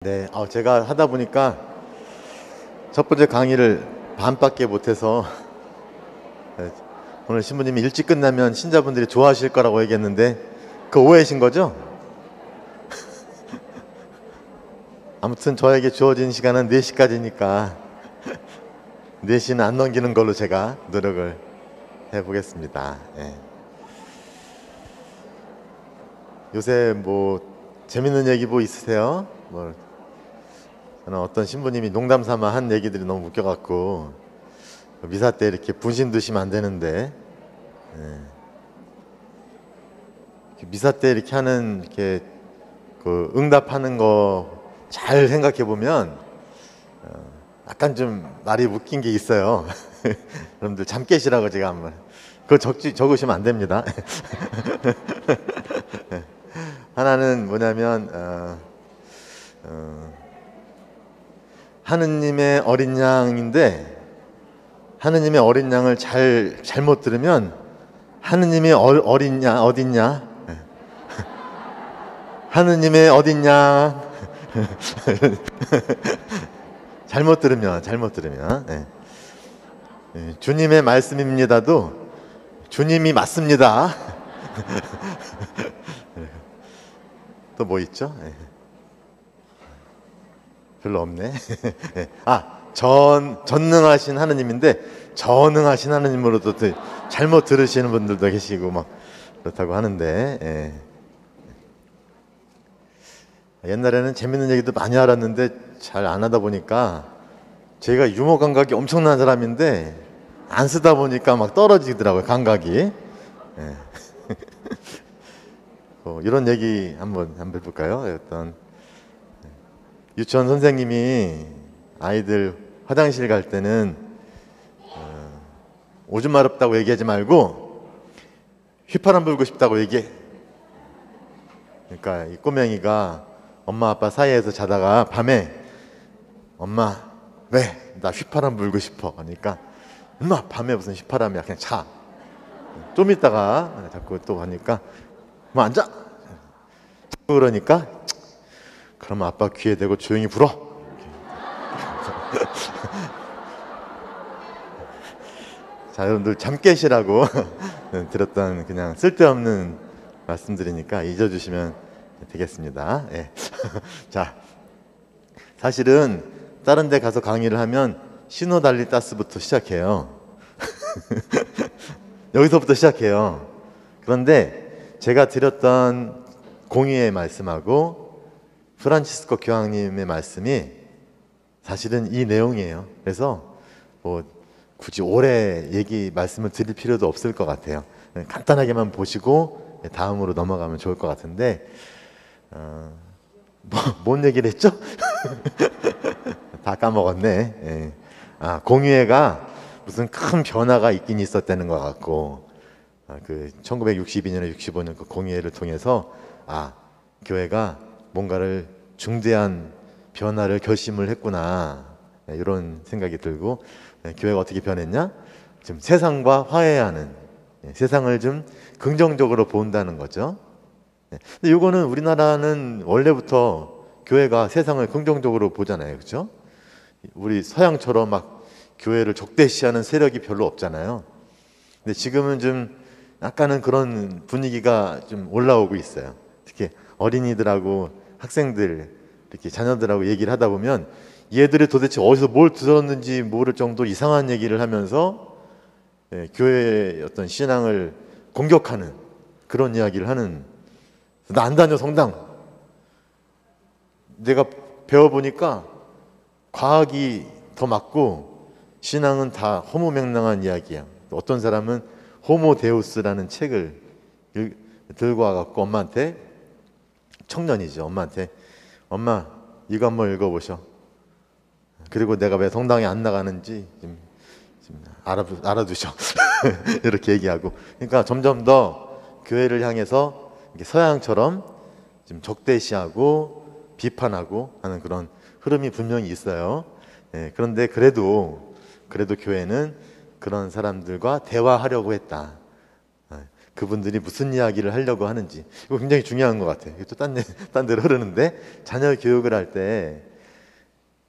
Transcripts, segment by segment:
네, 제가 하다 보니까 첫 번째 강의를 반밖에 못해서 네, 오늘 신부님이 일찍 끝나면 신자분들이 좋아하실 거라고 얘기했는데 그 오해이신 거죠? 아무튼 저에게 주어진 시간은 4시까지니까 4시는 안 넘기는 걸로 제가 노력을 해보겠습니다. 네. 요새 뭐 재밌는 얘기 뭐 있으세요? 저는 어떤 신부님이 농담 삼아 한 얘기들이 너무 웃겨갖고 미사 때 이렇게 분신 드시면 안 되는데 미사 때 이렇게 하는 이렇게 그 응답하는 거 잘 생각해 보면 약간 좀 말이 웃긴 게 있어요. 여러분들 잠 깨시라고 제가 한번 그거 적으시면 안 됩니다. 하나는 뭐냐면 하느님의 어린 양인데 하느님의 어린 양을 잘못 들으면 하느님의 어린 양 어딨냐? 하느님의 어린 양 잘못 들으면 네. 주님의 말씀입니다도 주님이 맞습니다. 또 뭐 있죠? 별로 없네. 전능하신 하느님인데 전능하신 하느님으로도 잘못 들으시는 분들도 계시고 막 그렇다고 하는데 옛날에는 재밌는 얘기도 많이 알았는데 잘 안 하다 보니까 제가 유머 감각이 엄청난 사람인데 안 쓰다 보니까 막 떨어지더라고요, 감각이. 이런 얘기 한번 해볼까요? 어떤 유치원 선생님이 아이들 화장실 갈 때는 오줌 마렵다고 얘기하지 말고 휘파람 불고 싶다고 얘기해. 그러니까 이 꼬맹이가 엄마 아빠 사이에서 자다가 밤에 엄마 왜? 나 휘파람 불고 싶어. 그러니까 엄마 밤에 무슨 휘파람이야, 그냥 자. 좀 있다가 자꾸 또 하니까 뭐 앉아. 자꾸 그러니까 그럼 아빠 귀에 대고 조용히 불어. 자, 여러분들 잠 깨시라고 들었던 그냥 쓸데없는 말씀드리니까 잊어주시면 되겠습니다. 예. 자, 사실은 다른 데 가서 강의를 하면 시노달리따스부터 시작해요. 여기서부터 시작해요. 그런데 제가 드렸던 공의의 말씀하고 프란치스코 교황님의 말씀이 사실은 이 내용이에요. 그래서 뭐 굳이 오래 말씀을 드릴 필요도 없을 것 같아요. 간단하게만 보시고 다음으로 넘어가면 좋을 것 같은데 뭔 얘기를 했죠? 다 까먹었네. 예. 공의회가 무슨 큰 변화가 있긴 있었다는 것 같고 그 1962년에 65년 그 공의회를 통해서 교회가 뭔가를 중대한 변화를 결심을 했구나, 이런 생각이 들고 교회가 어떻게 변했냐? 지금 세상과 화해하는, 세상을 좀 긍정적으로 본다는 거죠. 근데 이거는 우리나라는 원래부터 교회가 세상을 긍정적으로 보잖아요, 그렇죠? 우리 서양처럼 막 교회를 적대시하는 세력이 별로 없잖아요. 근데 지금은 좀 약간은 그런 분위기가 좀 올라오고 있어요. 특히 어린이들하고 학생들, 이렇게 자녀들하고 얘기를 하다 보면 얘들이 도대체 어디서 뭘 들었는지 모를 정도 이상한 얘기를 하면서 교회의 어떤 신앙을 공격하는 그런 이야기를 하는. 나 안 다녀 성당. 내가 배워보니까 과학이 더 맞고 신앙은 다 허무맹랑한 이야기야. 어떤 사람은 호모데우스라는 책을 들고 와갖고 엄마한테, 청년이죠, 엄마한테 엄마 이거 한번 읽어보셔. 그리고 내가 왜 성당에 안 나가는지 좀 알아두셔. 이렇게 얘기하고. 그러니까 점점 더 교회를 향해서 서양처럼 좀 적대시하고 비판하고 하는 그런 흐름이 분명히 있어요. 그런데 그래도 교회는 그런 사람들과 대화하려고 했다. 그분들이 무슨 이야기를 하려고 하는지 이거 굉장히 중요한 것 같아요. 또 딴 데로 흐르는데 자녀 교육을 할 때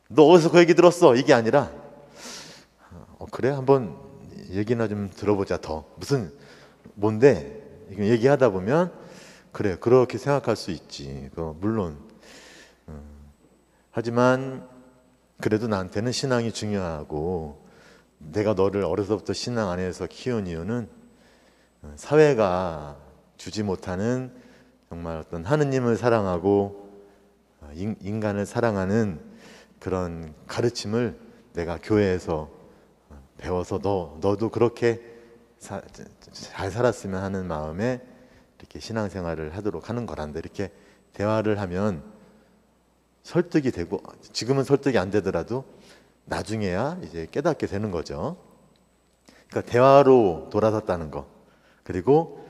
너 어디서 그 얘기 들었어? 이게 아니라 그래? 한번 얘기나 좀 들어보자. 더 무슨 뭔데? 얘기하다 보면 그래 그렇게 생각할 수 있지. 물론 하지만 그래도 나한테는 신앙이 중요하고 내가 너를 어려서부터 신앙 안에서 키운 이유는 사회가 주지 못하는 정말 어떤 하느님을 사랑하고 인간을 사랑하는 그런 가르침을 내가 교회에서 배워서 너도 그렇게 잘 살았으면 하는 마음에 이렇게 신앙생활을 하도록 하는 거란다. 이렇게 대화를 하면 설득이 되고 지금은 설득이 안 되더라도 나중에야 이제 깨닫게 되는 거죠. 그러니까 대화로 돌아섰다는 거, 그리고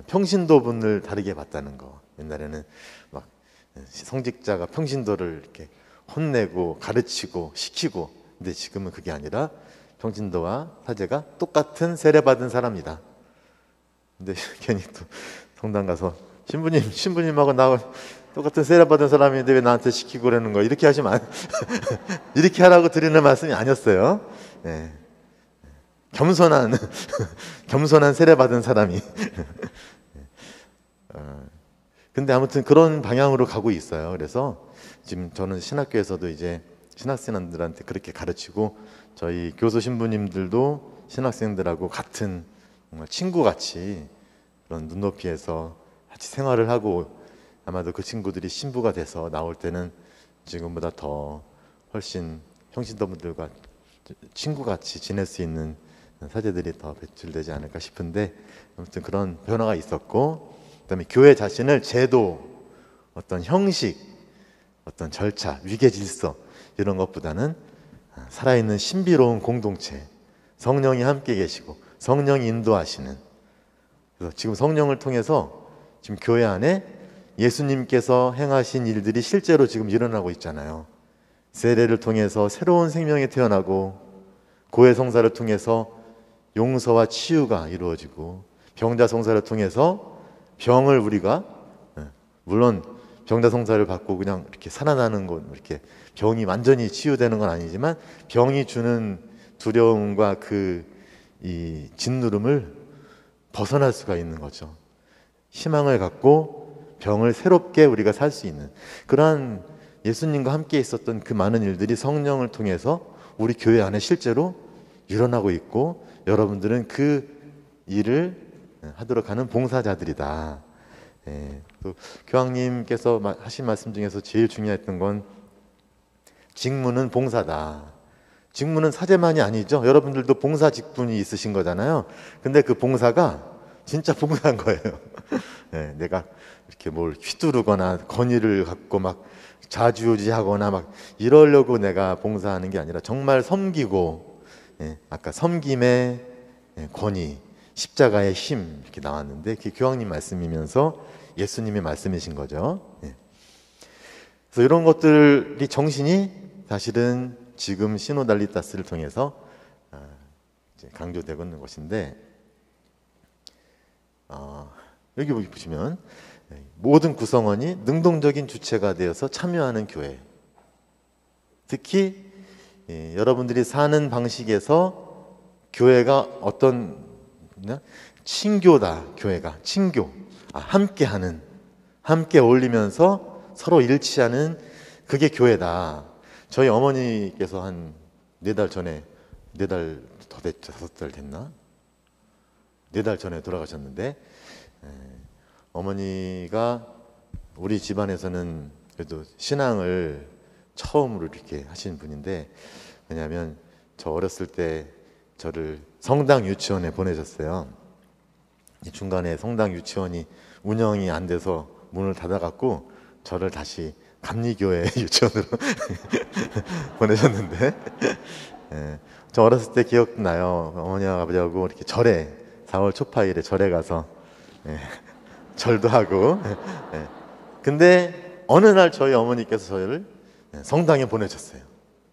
평신도분을 다르게 봤다는 거. 옛날에는 막 성직자가 평신도를 이렇게 혼내고 가르치고 시키고, 근데 지금은 그게 아니라 평신도와 사제가 똑같은 세례받은 사람이다. 근데 괜히 또 성당 가서 신부님하고 나 똑같은 세례받은 사람인데 왜 나한테 시키고 그러는 거야? 이렇게 하시면 이렇게 하라고 드리는 말씀이 아니었어요. 네. 겸손한 세례받은 사람이. 근데 아무튼 그런 방향으로 가고 있어요. 그래서 지금 저는 신학교에서도 이제 신학생들한테 그렇게 가르치고, 저희 교수 신부님들도 신학생들하고 같은 정말 친구같이 그런 눈높이에서 같이 생활을 하고, 아마도 그 친구들이 신부가 돼서 나올 때는 지금보다 더 훨씬 평신도분들과 친구같이 지낼 수 있는 사제들이 더 배출되지 않을까 싶은데, 아무튼 그런 변화가 있었고, 그다음에 교회 자신을 제도, 어떤 형식, 어떤 절차, 위계 질서 이런 것보다는 살아있는 신비로운 공동체, 성령이 함께 계시고 성령이 인도하시는, 그래서 지금 성령을 통해서 지금 교회 안에 예수님께서 행하신 일들이 실제로 지금 일어나고 있잖아요. 세례를 통해서 새로운 생명이 태어나고, 고해 성사를 통해서 용서와 치유가 이루어지고, 병자 성사를 통해서 병을 우리가, 물론 병자 성사를 받고 그냥 이렇게 살아나는 것, 이렇게 병이 완전히 치유되는 건 아니지만 병이 주는 두려움과 이 짓누름을 벗어날 수가 있는 거죠. 희망을 갖고 병을 새롭게 우리가 살 수 있는 그러한 예수님과 함께 있었던 그 많은 일들이 성령을 통해서 우리 교회 안에 실제로 일어나고 있고, 여러분들은 그 일을 하도록 하는 봉사자들이다. 또 교황님께서 하신 말씀 중에서 제일 중요했던 건 직무는 봉사다. 직무는 사제만이 아니죠. 여러분들도 봉사 직분이 있으신 거잖아요. 근데 그 봉사가 진짜 봉사한 거예요. 내가 이렇게 뭘 휘두르거나 건의를 갖고 막 좌지우지하거나 막 이러려고 내가 봉사하는 게 아니라 정말 섬기고, 아까 섬김의 권위, 십자가의 힘 이렇게 나왔는데, 그게 교황님 말씀이면서 예수님의 말씀이신 거죠. 그래서 이런 것들이 정신이 사실은 지금 시노달리타스를 통해서 이제 강조되고 있는 것인데, 여기 보시면 모든 구성원이 능동적인 주체가 되어서 참여하는 교회, 특히 여러분들이 사는 방식에서 교회가 어떤 친교다. 교회가 친교, 함께하는, 함께 어울리면서 서로 일치하는, 그게 교회다. 저희 어머니께서 한 4달 전에, 4달 더 됐죠, 5달 됐나? 4달 전에 돌아가셨는데, 어머니가 우리 집안에서는 그래도 신앙을 처음으로 이렇게 하신 분인데, 왜냐하면 저 어렸을 때 저를 성당 유치원에 보내셨어요. 중간에 성당 유치원이 운영이 안 돼서 문을 닫아갖고 저를 다시 감리교회 유치원으로 보내셨는데, 저 어렸을 때 기억나요. 어머니와 아버지하고 이렇게 절에, 4월 초파일에 절에 가서 절도 하고. 근데 어느 날 저희 어머니께서 저를 성당에 보내셨어요.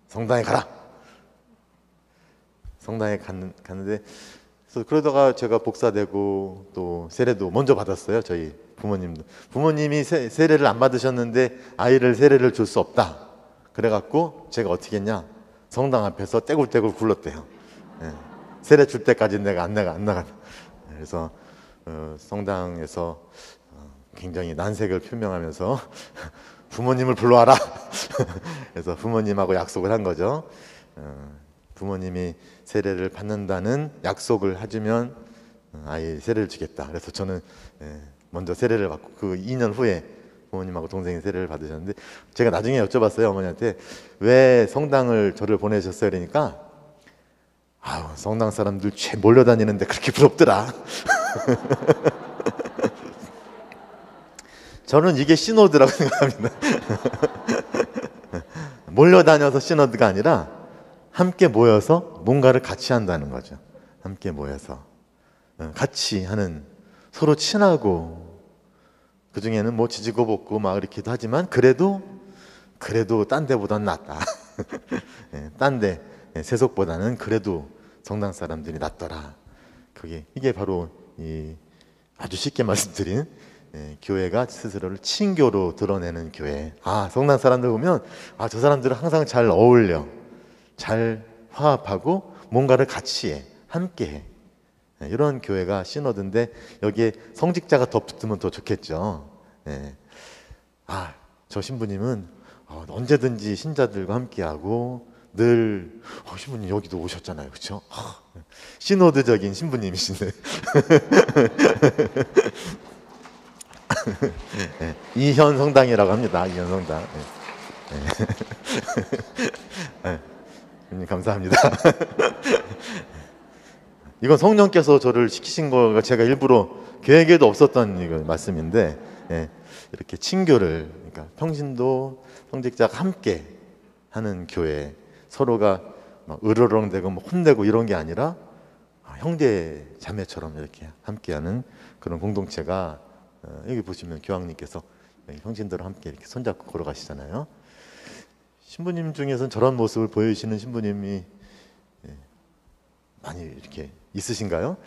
성당에 가라. 성당에 갔는데 그래서 그러다가 제가 복사되고 또 세례도 먼저 받았어요. 저희 부모님도. 부모님이 세례를 안 받으셨는데 아이를 세례를 줄 수 없다. 그래갖고 제가 어떻게 했냐? 성당 앞에서 떼굴떼굴 굴렀대요. 예. 세례 줄 때까지 내가 안 나가. 그래서 성당에서 굉장히 난색을 표명하면서 부모님을 불러와라. 그래서 부모님하고 약속을 한 거죠. 부모님이 세례를 받는다는 약속을 해주면 아이 세례를 주겠다. 그래서 저는 먼저 세례를 받고 그 2년 후에 부모님하고 동생이 세례를 받으셨는데 제가 나중에 여쭤봤어요. 어머니한테 왜 성당을 저를 보내셨어요? 그러니까 아유, 성당 사람들 죄 몰려다니는데 그렇게 부럽더라. 저는 이게 시노드라고 생각합니다. 몰려다녀서 시노드가 아니라 함께 모여서 뭔가를 같이 한다는 거죠. 함께 모여서 같이 하는, 서로 친하고 그 중에는 뭐 지지고 볶고 막 이렇게도 하지만 그래도 딴 데보단 낫다. 딴 데 세속보다는 그래도 성당 사람들이 낫더라. 이게 바로 아주 쉽게 말씀드린 교회가 스스로를 친교로 드러내는 교회. 성당 사람들 보면 저 사람들은 항상 잘 어울려, 잘 화합하고 뭔가를 같이 해, 함께 해. 이런 교회가 시너드인데 여기에 성직자가 더 붙으면 더 좋겠죠. 저 신부님은 언제든지 신자들과 함께하고 늘 신부님 여기도 오셨잖아요, 그렇죠? 시노드적인 신부님이시네. 이현 성당이라고 합니다. 이현 성당. 감사합니다. 이건 성령께서 저를 시키신 거가 제가 일부러 계획에도 없었던 이거 말씀인데 이렇게 친교를, 그러니까 평신도 성직자가 함께 하는 교회, 서로가 막 으르렁대고 뭐 혼내고 이런 게 아니라 형제 자매처럼 이렇게 함께하는 그런 공동체가 여기 보시면 교황님께서 형신들과 함께 이렇게 손잡고 걸어가시잖아요. 신부님 중에서는 저런 모습을 보여주시는 신부님이 많이 이렇게 있으신가요?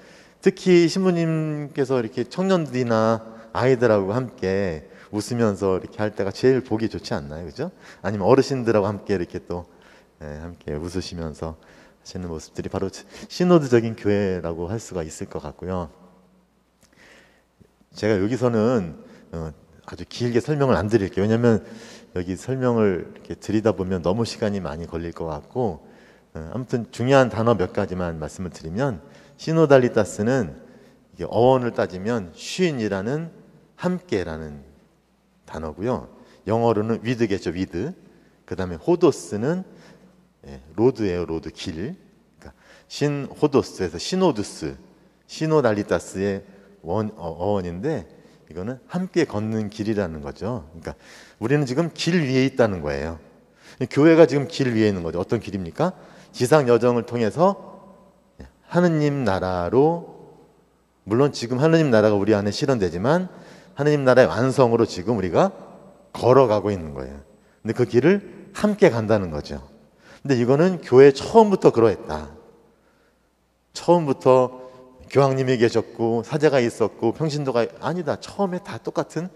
특히 신부님께서 이렇게 청년들이나 아이들하고 함께 웃으면서 이렇게 할 때가 제일 보기 좋지 않나요? 그죠? 아니면 어르신들하고 함께 이렇게 또 함께 웃으시면서 하시는 모습들이 바로 시노드적인 교회라고 할 수가 있을 것 같고요. 제가 여기서는 아주 길게 설명을 안 드릴게요. 왜냐하면 여기 설명을 이렇게 드리다 보면 너무 시간이 많이 걸릴 것 같고, 아무튼 중요한 단어 몇 가지만 말씀을 드리면, 시노달리타스는 이게 어원을 따지면 쉰이라는 함께라는 단어고요. 영어로는 위드겠죠, 위드. 그 다음에 호도스는 로드예요, 로드, 길. 그러니까 신호도스에서 시노두스, 시노달리타스의 어원인데 이거는 함께 걷는 길이라는 거죠. 그러니까 우리는 지금 길 위에 있다는 거예요. 교회가 지금 길 위에 있는 거죠. 어떤 길입니까? 지상 여정을 통해서 하느님 나라로, 물론 지금 하느님 나라가 우리 안에 실현되지만 하느님 나라의 완성으로 지금 우리가 걸어가고 있는 거예요. 근데 그 길을 함께 간다는 거죠. 근데 이거는 교회 처음부터 그러했다. 처음부터 교황님이 계셨고 사제가 있었고 평신도가 아니다. 처음에 다 똑같은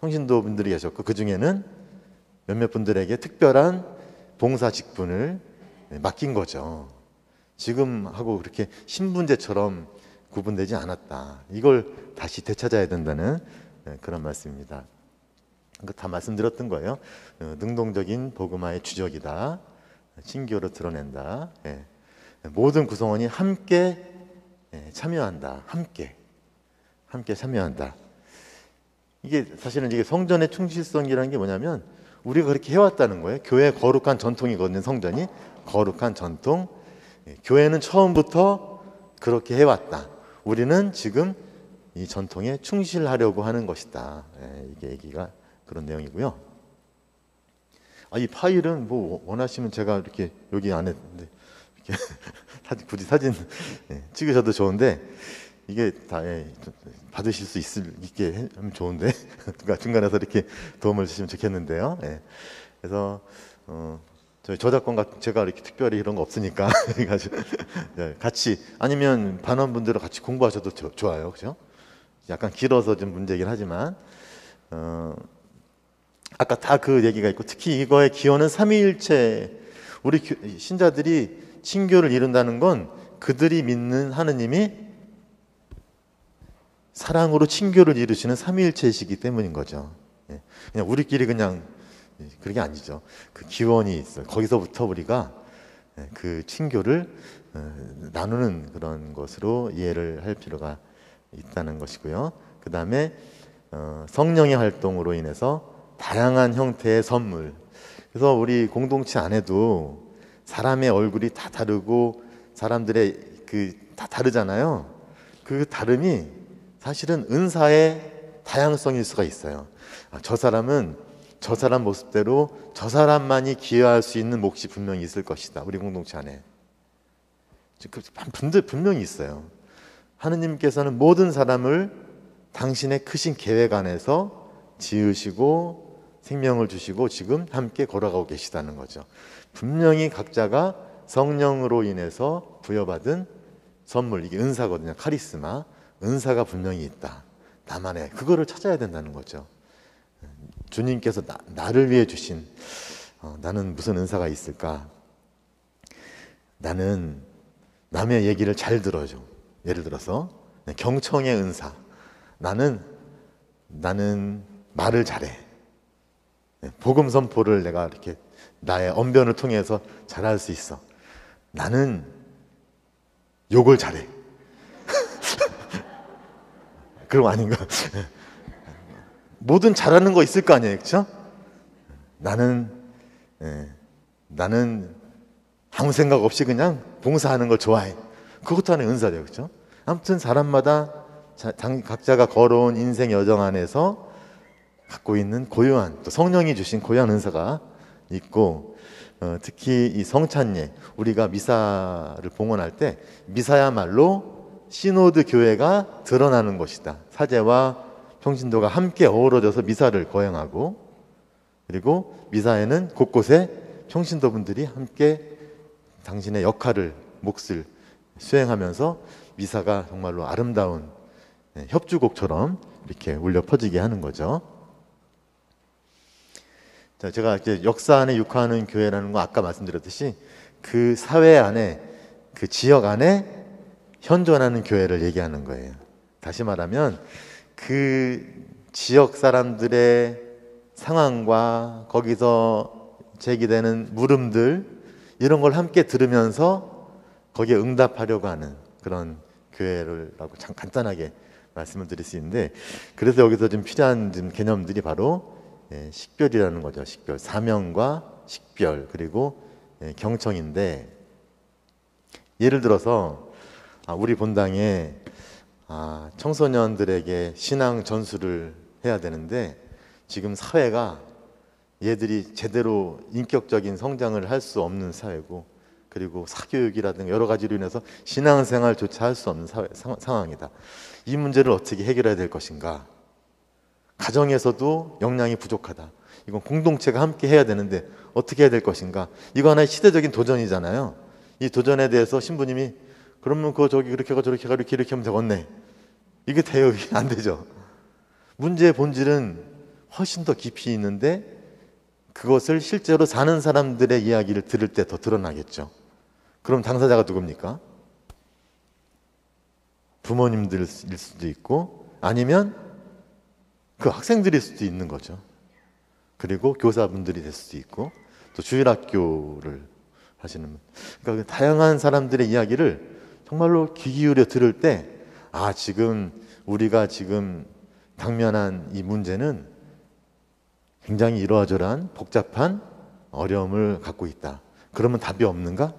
평신도 분들이 계셨고 그 중에는 몇몇 분들에게 특별한 봉사 직분을 맡긴 거죠. 지금하고 그렇게 신분제처럼 구분되지 않았다. 이걸 다시 되찾아야 된다는 그런 말씀입니다. 다 말씀드렸던 거예요. 능동적인 복음화의 주적이다. 친교로 드러낸다. 모든 구성원이 함께 참여한다. 함께 참여한다. 이게 사실은 이게 성전의 충실성이라는 게 뭐냐면 우리가 그렇게 해왔다는 거예요. 교회의 거룩한 전통이거든요. 성전이 거룩한 전통. 교회는 처음부터 그렇게 해왔다. 우리는 지금 이 전통에 충실하려고 하는 것이다. 이게 얘기가 그런 내용이고요. 이 파일은 뭐 원하시면 제가 이렇게 여기 안에 이렇게 굳이 사진 찍으셔도 좋은데 이게 다 받으실 수 있게 하면 좋은데 중간에서 이렇게 도움을 주시면 좋겠는데요. 그래서 저희 저작권 같은 제가 이렇게 특별히 이런 거 없으니까 그래가지고 네, 같이 아니면 반원분들은 같이 공부하셔도 좋아요, 그죠? 약간 길어서 좀 문제긴 하지만 아까 다 그 얘기가 있고 특히 이거의 기원은 삼위일체. 우리 신자들이 친교를 이룬다는 건 그들이 믿는 하느님이 사랑으로 친교를 이루시는 삼위일체이시기 때문인 거죠. 그냥 우리끼리 그냥 그런 게 아니죠. 그 기원이 있어요. 거기서부터 우리가 그 친교를 나누는 그런 것으로 이해를 할 필요가 있다는 것이고요. 그 다음에 성령의 활동으로 인해서 다양한 형태의 선물. 그래서 우리 공동체 안에도 사람의 얼굴이 다 다르고 사람들의 다 다르잖아요. 그 다름이 사실은 은사의 다양성일 수가 있어요. 저 사람은 저 사람 모습대로 저 사람만이 기여할 수 있는 몫이 분명히 있을 것이다. 우리 공동체 안에. 분명히 있어요. 하느님께서는 모든 사람을 당신의 크신 계획 안에서 지으시고 생명을 주시고 지금 함께 걸어가고 계시다는 거죠. 분명히 각자가 성령으로 인해서 부여받은 선물, 이게 은사거든요. 카리스마, 은사가 분명히 있다. 나만의 그거를 찾아야 된다는 거죠. 주님께서 나를 위해 주신 나는 무슨 은사가 있을까? 나는 남의 얘기를 잘 들어줘. 예를 들어서 경청의 은사. 나는 말을 잘해. 복음 선포를 내가 이렇게 나의 언변을 통해서 잘할 수 있어. 나는 욕을 잘해. 그럼 아닌가? 뭐든 잘하는 거 있을 거 아니에요, 그렇죠? 나는 아무 생각 없이 그냥 봉사하는 걸 좋아해. 그것도 하나의 은사죠, 그렇죠? 아무튼 사람마다 각자가 걸어온 인생 여정 안에서 갖고 있는 고유한, 또 성령이 주신 고유한 은사가 있고, 특히 이 성찬예, 우리가 미사를 봉헌할 때 미사야말로 시노드 교회가 드러나는 것이다. 사제와 평신도가 함께 어우러져서 미사를 거행하고, 그리고 미사에는 곳곳에 평신도분들이 함께 당신의 역할을, 몫을 수행하면서 미사가 정말로 아름다운 협주곡처럼 이렇게 울려 퍼지게 하는 거죠. 자, 제가 이제 역사 안에 육화하는 교회라는 거 아까 말씀드렸듯이 그 사회 안에, 그 지역 안에 현존하는 교회를 얘기하는 거예요. 다시 말하면 그 지역 사람들의 상황과 거기서 제기되는 물음들, 이런 걸 함께 들으면서 거기에 응답하려고 하는 그런 교회라고 참 간단하게 말씀을 드릴 수 있는데, 그래서 여기서 좀 필요한 좀 개념들이 바로 식별이라는 거죠. 식별, 사명과 식별, 그리고 경청인데, 예를 들어서 우리 본당에 청소년들에게 신앙 전수를 해야 되는데 지금 사회가 얘들이 제대로 인격적인 성장을 할 수 없는 사회고, 그리고 사교육이라든가 여러 가지로 인해서 신앙생활조차 할 수 없는 상황이다. 이 문제를 어떻게 해결해야 될 것인가? 가정에서도 역량이 부족하다. 이건 공동체가 함께 해야 되는데 어떻게 해야 될 것인가? 이거 하나의 시대적인 도전이잖아요. 이 도전에 대해서 신부님이 그러면 그거 저기 그렇게 가 저렇게 가 이렇게 하면 되겠네. 이게 돼요? 이게 안 되죠. 문제의 본질은 훨씬 더 깊이 있는데 그것을 실제로 사는 사람들의 이야기를 들을 때 더 드러나겠죠. 그럼 당사자가 누굽니까? 부모님들일 수도 있고 아니면 그 학생들일 수도 있는 거죠. 그리고 교사분들이 될 수도 있고 또 주일학교를 하시는, 그러니까 다양한 사람들의 이야기를 정말로 귀 기울여 들을 때 지금 우리가 지금 당면한 이 문제는 굉장히 이러저러한 복잡한 어려움을 갖고 있다. 그러면 답이 없는가?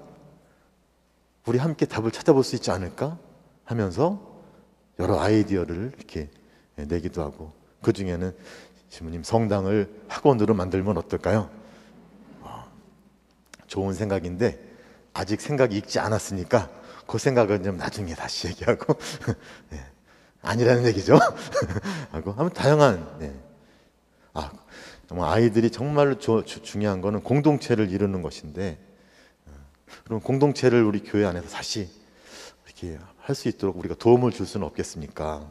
우리 함께 답을 찾아볼 수 있지 않을까? 하면서 여러 아이디어를 이렇게 내기도 하고, 그 중에는 신부님 성당을 학원으로 만들면 어떨까요? 좋은 생각인데 아직 생각이 익지 않았으니까 그 생각은 좀 나중에 다시 얘기하고 아니라는 얘기죠. 하고 하면 다양한 아이들이 정말로 중요한 거는 공동체를 이루는 것인데, 그럼 공동체를 우리 교회 안에서 다시 이렇게 할 수 있도록 우리가 도움을 줄 수는 없겠습니까?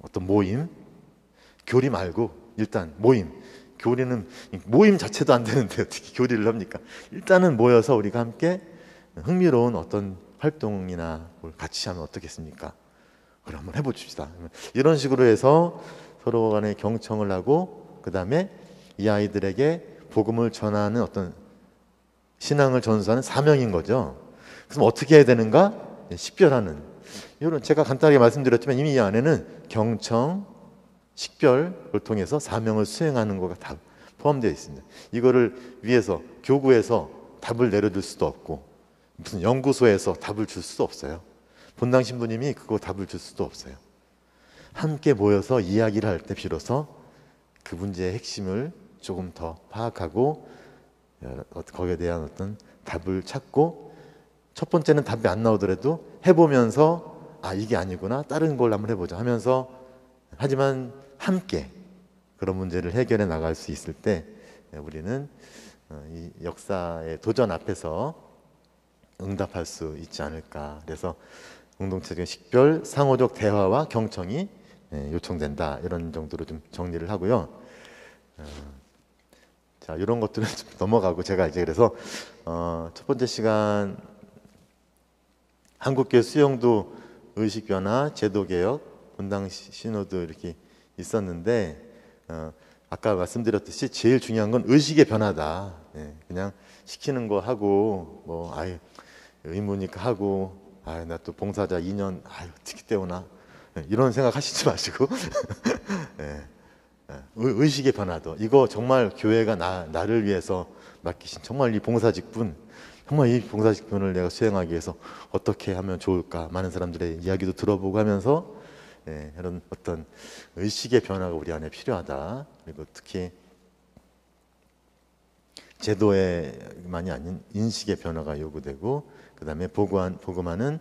어떤 모임, 교리 말고 일단 모임, 교리는 모임 자체도 안 되는데 어떻게 교리를 합니까? 일단은 모여서 우리가 함께 흥미로운 어떤 활동이나 뭘 같이 하면 어떻겠습니까? 그럼 한번 해봅시다. 이런 식으로 해서 서로 간에 경청을 하고, 그 다음에 이 아이들에게 복음을 전하는 어떤 신앙을 전수하는 사명인 거죠. 그래서 어떻게 해야 되는가? 식별하는, 이런, 제가 간단하게 말씀드렸지만 이미 이 안에는 경청, 식별을 통해서 사명을 수행하는 거가 다 포함되어 있습니다. 이거를 위해서 교구에서 답을 내려줄 수도 없고, 무슨 연구소에서 답을 줄 수도 없어요. 본당 신부님이 그거 답을 줄 수도 없어요. 함께 모여서 이야기를 할 때 비로소 그 문제의 핵심을 조금 더 파악하고 거기에 대한 어떤 답을 찾고, 첫 번째는 답이 안 나오더라도 해보면서 아 이게 아니구나, 다른 걸 한번 해보자 하면서, 하지만 함께 그런 문제를 해결해 나갈 수 있을 때 우리는 이 역사의 도전 앞에서 응답할 수 있지 않을까. 그래서 공동체적인 식별, 상호적 대화와 경청이 요청된다, 이런 정도로 좀 정리를 하고요. 자, 이런 것들은 좀 넘어가고, 제가 이제 그래서 첫 번째 시간 한국교회 수용도 의식 변화, 제도 개혁, 본당 신호도 이렇게 있었는데, 아까 말씀드렸듯이 제일 중요한 건 의식의 변화다. 그냥 시키는 거 하고 뭐 아유 의무니까 하고, 아유 나 또 봉사자 2년 아유 어떻게 때우나, 이런 생각 하시지 마시고 의식의 변화도, 이거 정말 교회가 나를 위해서 맡기신 정말 이 봉사직분, 정말 이 봉사직분을 내가 수행하기 위해서 어떻게 하면 좋을까, 많은 사람들의 이야기도 들어보고 하면서 이런 어떤 의식의 변화가 우리 안에 필요하다. 그리고 특히 제도에만이 아닌 인식의 변화가 요구되고, 그 다음에 복음화는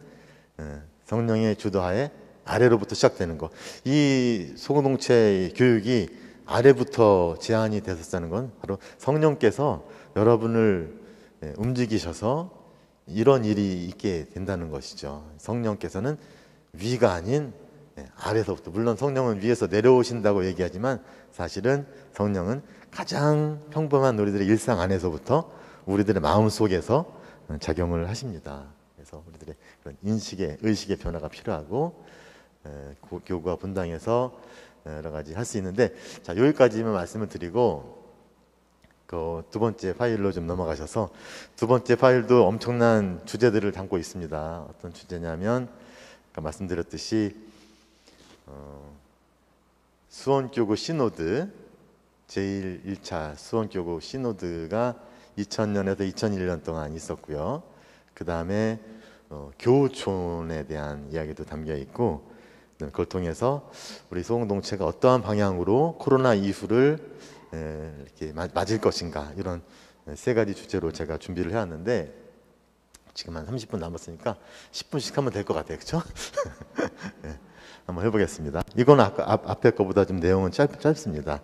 성령의 주도하에 아래로부터 시작되는 것. 이 소공동체 교육이 아래부터 제안이 됐었다는 건 바로 성령께서 여러분을 움직이셔서 이런 일이 있게 된다는 것이죠. 성령께서는 위가 아닌 아래서부터, 물론 성령은 위에서 내려오신다고 얘기하지만 사실은 성령은 가장 평범한 우리들의 일상 안에서부터 우리들의 마음 속에서 작용을 하십니다. 그래서 우리들의 그런 의식의 변화가 필요하고, 교구와 분당에서 여러 가지 할 수 있는데, 자, 여기까지만 말씀을 드리고 그 두 번째 파일로 좀 넘어가셔서, 두 번째 파일도 엄청난 주제들을 담고 있습니다. 어떤 주제냐면 아까 말씀드렸듯이 수원교구 시노드, 제1차 수원교구 시노드가 2000년에서 2001년 동안 있었고요. 그 다음에 교우촌에 대한 이야기도 담겨 있고, 그걸 통해서 우리 소공동체가 어떠한 방향으로 코로나 이후를 이렇게 맞을 것인가, 이런 세 가지 주제로 제가 준비를 해왔는데, 지금 한 30분 남았으니까 10분씩 하면 될 것 같아요. 그렇죠? 네, 한번 해보겠습니다. 이건 아까 앞에 거보다 좀 내용은 짧습니다.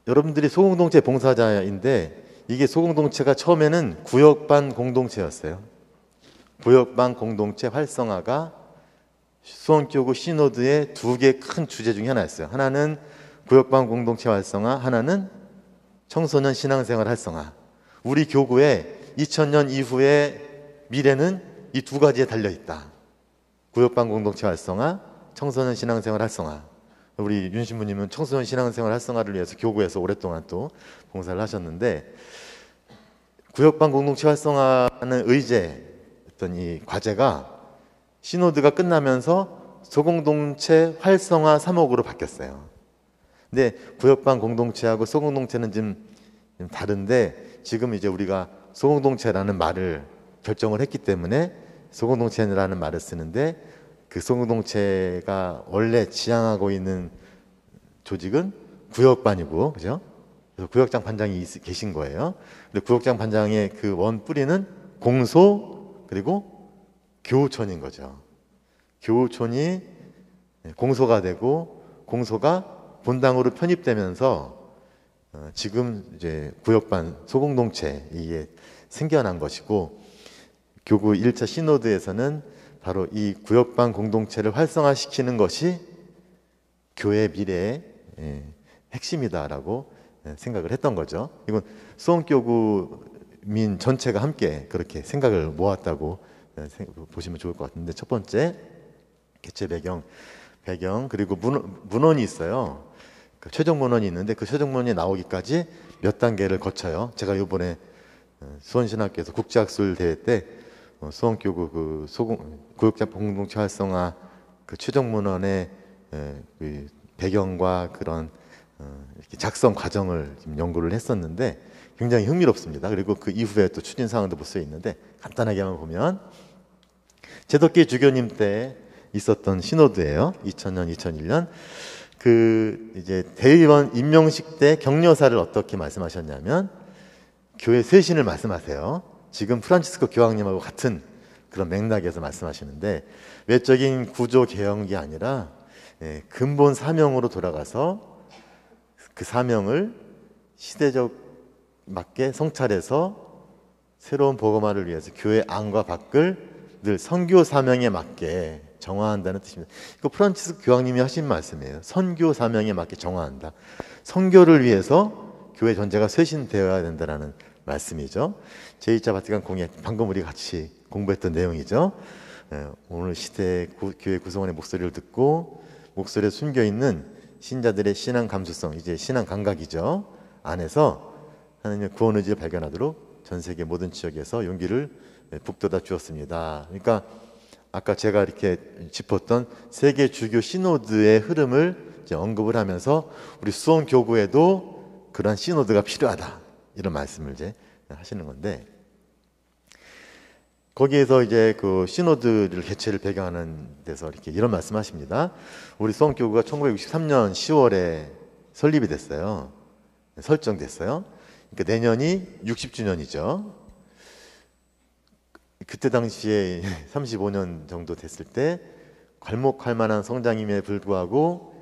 여러분들이 소공동체 봉사자인데, 이게 소공동체가 처음에는 구역반 공동체였어요. 구역반 공동체 활성화가 수원교구 시노드의 두 개 큰 주제 중에 하나였어요. 하나는 구역반 공동체 활성화, 하나는 청소년 신앙생활 활성화. 우리 교구의 2000년 이후의 미래는 이 두 가지에 달려있다. 구역반 공동체 활성화, 청소년 신앙생활 활성화. 우리 윤 신부님은 청소년 신앙생활 활성화를 위해서 교구에서 오랫동안 또 봉사를 하셨는데, 구역반 공동체 활성화는 의제, 어떤 이 과제가 시노드가 끝나면서 소공동체 활성화 3억으로 바뀌었어요. 근데 구역반 공동체하고 소공동체는 좀 다른데, 지금 이제 우리가 소공동체라는 말을 결정을 했기 때문에 소공동체라는 말을 쓰는데, 그 소공동체가 원래 지향하고 있는 조직은 구역반이고, 그죠? 그래서 구역장 반장이 계신 거예요. 근데 구역장 반장의 그 원 뿌리는 공소 그리고 교우촌인 거죠. 교우촌이 공소가 되고, 공소가 본당으로 편입되면서 지금 이제 구역반 소공동체 이게 생겨난 것이고, 교구 1차 시노드에서는 바로 이 구역반 공동체를 활성화시키는 것이 교회 미래의 핵심이다라고 생각을 했던 거죠. 이건 수원교구민 전체가 함께 그렇게 생각을 모았다고 보시면 좋을 것 같은데, 첫 번째 개최 배경 그리고 문헌이 있어요. 그 최종 문헌이 있는데 그 최종 문헌이 나오기까지 몇 단계를 거쳐요. 제가 이번에 수원신학교에서 국제학술 대회 때 수원교구 그 구역자 공동체 활성화 그 최종 문헌의 그 배경과 그런 이렇게 작성 과정을 지금 연구를 했었는데 굉장히 흥미롭습니다. 그리고 그 이후에 또 추진 사항도 볼 수 있는데, 간단하게만 보면 제덕기 주교님 때 있었던 시노드예요. 2000년, 2001년. 그 이제 대의원 임명식 때 격려사를 어떻게 말씀하셨냐면 교회 쇄신을 말씀하세요. 지금 프란치스코 교황님하고 같은 그런 맥락에서 말씀하시는데, 외적인 구조 개혁이 아니라 근본 사명으로 돌아가서 그 사명을 시대적 맞게 성찰해서 새로운 복음화를 위해서 교회 안과 밖을 늘 선교 사명에 맞게 정화한다는 뜻입니다. 이거 프란치스코 교황님이 하신 말씀이에요. 선교 사명에 맞게 정화한다. 선교를 위해서 교회 전체가 쇄신되어야 된다는 말씀이죠. 제2차 바티칸 공예, 방금 우리 같이 공부했던 내용이죠. 오늘 시대의 교회 구성원의 목소리를 듣고 목소리에 숨겨 있는 신자들의 신앙 감수성, 이제 신앙 감각이죠. 안에서 하나님의 구원 의지를 발견하도록 전 세계 모든 지역에서 용기를 북돋아 주었습니다. 그러니까 아까 제가 이렇게 짚었던 세계 주교 시노드의 흐름을 이제 언급을 하면서 우리 수원 교구에도 그런 시노드가 필요하다, 이런 말씀을 이제 하시는 건데, 거기에서 이제 그 시노드를 개최를 배경하는 데서 이렇게 이런 말씀하십니다. 우리 수원 교구가 1963년 10월에 설립이 됐어요. 설정됐어요. 그러니까 내년이 60주년이죠. 그때 당시에 35년 정도 됐을 때 괄목할 만한 성장임에 불구하고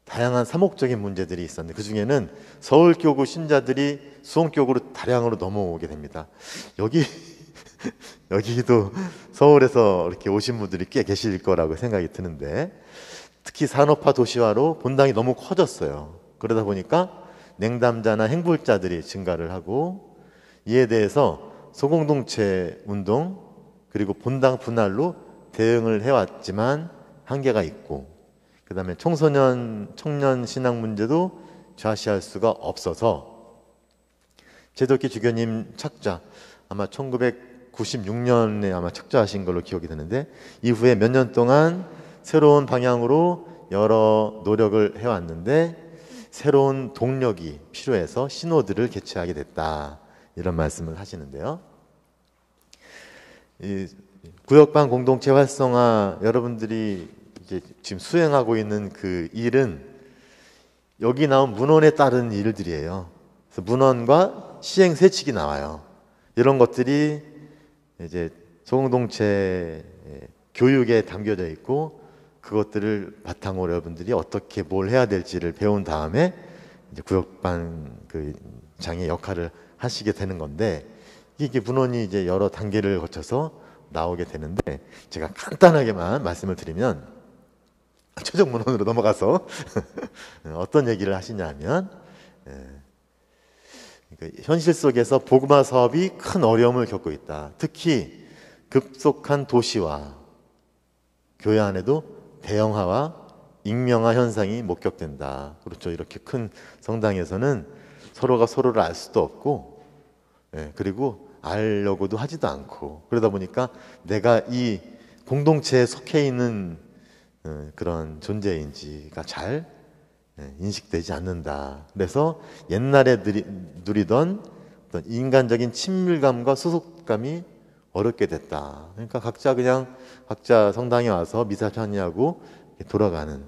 다양한 사목적인 문제들이 있었는데, 그 중에는 서울교구 신자들이 수원교구로 다량으로 넘어오게 됩니다. 여기도 서울에서 이렇게 오신 분들이 꽤 계실 거라고 생각이 드는데, 특히 산업화 도시화로 본당이 너무 커졌어요. 그러다 보니까 냉담자나 행불자들이 증가를 하고, 이에 대해서 소공동체 운동 그리고 본당 분할로 대응을 해왔지만 한계가 있고, 그 다음에 청소년 청년 신앙 문제도 좌시할 수가 없어서 제덕기 주교님 착좌, 아마 1996년에 아마 착좌하신 걸로 기억이 되는데, 이후에 몇 년 동안 새로운 방향으로 여러 노력을 해왔는데 새로운 동력이 필요해서 시노드를 개최하게 됐다, 이런 말씀을 하시는데요. 이 구역반 공동체 활성화, 여러분들이 이제 지금 수행하고 있는 그 일은 여기 나온 문헌에 따른 일들이에요. 그래서 문헌과 시행 세칙이 나와요. 이런 것들이 이제 소공동체 교육에 담겨져 있고, 그것들을 바탕으로 여러분들이 어떻게 뭘 해야 될지를 배운 다음에 이제 구역반 그 장의 역할을 하시게 되는 건데, 이게 문헌이 이제 여러 단계를 거쳐서 나오게 되는데, 제가 간단하게만 말씀을 드리면 최종 문헌으로 넘어가서 어떤 얘기를 하시냐면, 그러니까 현실 속에서 복음화 사업이 큰 어려움을 겪고 있다. 특히 급속한 도시화, 교회 안에도 대형화와 익명화 현상이 목격된다. 그렇죠. 이렇게 큰 성당에서는 서로가 서로를 알 수도 없고, 그리고 알려고도 하지도 않고, 그러다 보니까 내가 이 공동체에 속해 있는 그런 존재인지가 잘 인식되지 않는다. 그래서 옛날에 누리던 어떤 인간적인 친밀감과 소속감이 어렵게 됐다. 그러니까 각자 성당에 와서 미사 편의하고 돌아가는,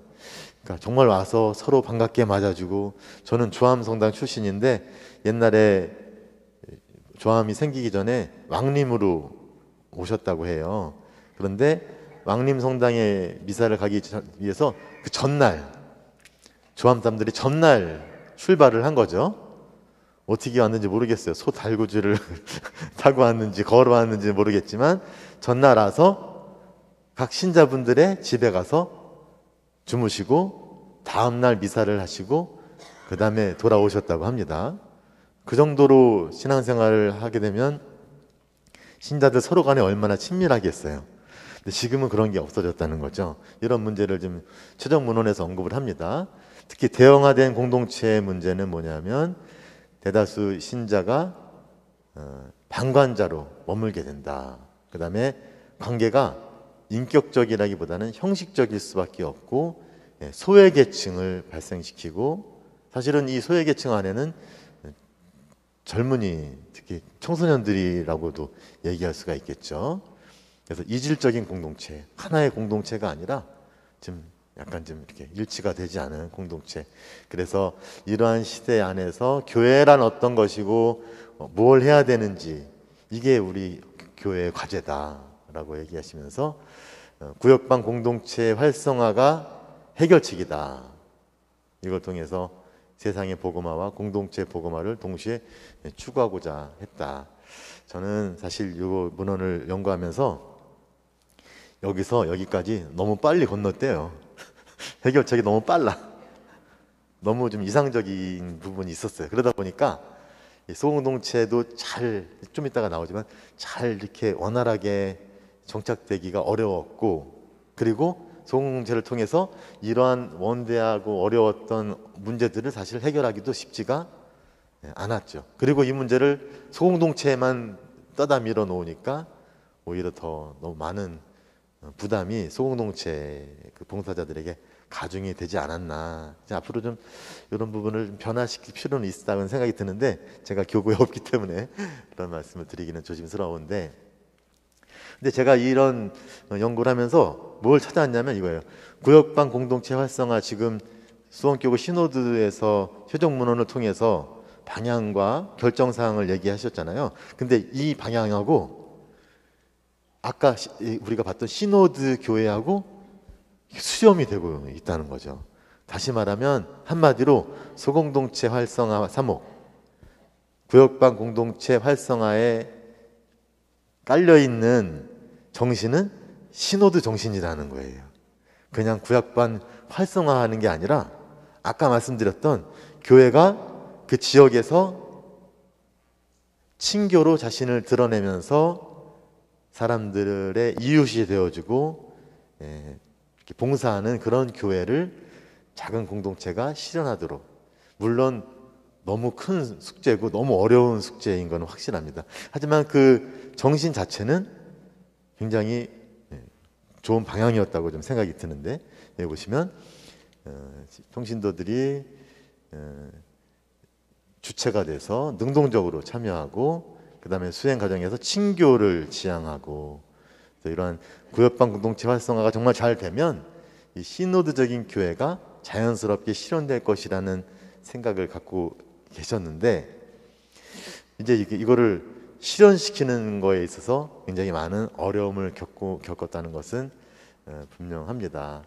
그러니까 정말 와서 서로 반갑게 맞아주고, 저는 조암 성당 출신인데 옛날에 조암이 생기기 전에 왕림으로 오셨다고 해요. 그런데 왕림 성당에 미사를 가기 위해서 그 전날 조함사람들이 전날 출발을 한 거죠. 어떻게 왔는지 모르겠어요. 소 달구지를 타고 왔는지 걸어왔는지 모르겠지만 전날 와서 각 신자분들의 집에 가서 주무시고 다음날 미사를 하시고 그 다음에 돌아오셨다고 합니다. 그 정도로 신앙생활을 하게 되면 신자들 서로 간에 얼마나 친밀하겠어요. 근데 지금은 그런 게 없어졌다는 거죠. 이런 문제를 좀 최종문헌에서 언급을 합니다. 특히 대형화된 공동체의 문제는 뭐냐면 대다수 신자가 방관자로 머물게 된다. 그 다음에 관계가 인격적이라기보다는 형식적일 수밖에 없고 소외계층을 발생시키고, 사실은 이 소외계층 안에는 젊은이, 특히 청소년들이라고도 얘기할 수가 있겠죠. 그래서 이질적인 공동체, 하나의 공동체가 아니라 좀 약간 좀 이렇게 일치가 되지 않은 공동체. 그래서 이러한 시대 안에서 교회란 어떤 것이고 뭘 해야 되는지, 이게 우리 교회의 과제다라고 얘기하시면서 구역방 공동체 활성화가 해결책이다. 이걸 통해서 세상의 복음화와 공동체 복음화를 동시에 추구하고자 했다. 저는 사실 이 문헌을 연구하면서 여기서 여기까지 너무 빨리 건넜대요. 해결책이 너무 빨라. 너무 좀 이상적인 부분이 있었어요. 그러다 보니까 소공동체도 잘, 좀 이따가 나오지만 잘 이렇게 원활하게 정착되기가 어려웠고, 그리고 소공동체를 통해서 이러한 원대하고 어려웠던 문제들을 사실 해결하기도 쉽지가 않았죠. 그리고 이 문제를 소공동체에만 떠다 밀어 놓으니까 오히려 더 너무 많은 부담이 소공동체 그 봉사자들에게 가중이 되지 않았나. 이제 앞으로 좀 이런 부분을 좀 변화시킬 필요는 있다는 생각이 드는데, 제가 교구에 없기 때문에 그런 말씀을 드리기는 조심스러운데, 근데 제가 이런 연구를 하면서 뭘 찾아왔냐면 이거예요. 구역방 공동체 활성화, 지금 수원교구 시노드에서 최종문헌을 통해서 방향과 결정사항을 얘기하셨잖아요. 근데 이 방향하고 아까 우리가 봤던 시노드 교회하고 수렴이 되고 있다는 거죠. 다시 말하면 한마디로 소공동체 활성화 3호, 구역방 공동체 활성화에 깔려있는 정신은 시노드 정신이라는 거예요. 그냥 구역방 활성화하는 게 아니라 아까 말씀드렸던 교회가 그 지역에서 친교로 자신을 드러내면서 사람들의 이웃이 되어주고 이렇게 봉사하는 그런 교회를 작은 공동체가 실현하도록, 물론 너무 큰 숙제고 너무 어려운 숙제인 건 확실합니다. 하지만 그 정신 자체는 굉장히 좋은 방향이었다고 좀 생각이 드는데, 여기 보시면 통신도들이 주체가 돼서 능동적으로 참여하고, 그 다음에 수행 과정에서 친교를 지향하고, 이러한 구역방 공동체 활성화가 정말 잘 되면 이 시노드적인 교회가 자연스럽게 실현될 것이라는 생각을 갖고 계셨는데, 이제 이거를 실현시키는 거에 있어서 굉장히 많은 어려움을 겪었다는 것은 분명합니다.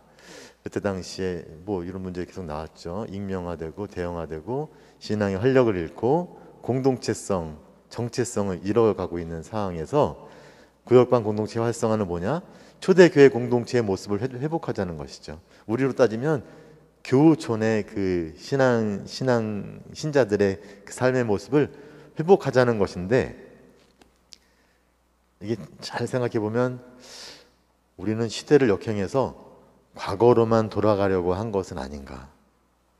그때 당시에 뭐 이런 문제가 계속 나왔죠. 익명화되고 대형화되고 신앙의 활력을 잃고 공동체성, 정체성을 잃어가고 있는 상황에서 구역방 공동체 활성화는 뭐냐? 초대교회 공동체의 모습을 회복하자는 것이죠. 우리로 따지면 교우촌의 그 신자들의 그 삶의 모습을 회복하자는 것인데, 이게 잘 생각해 보면 우리는 시대를 역행해서 과거로만 돌아가려고 한 것은 아닌가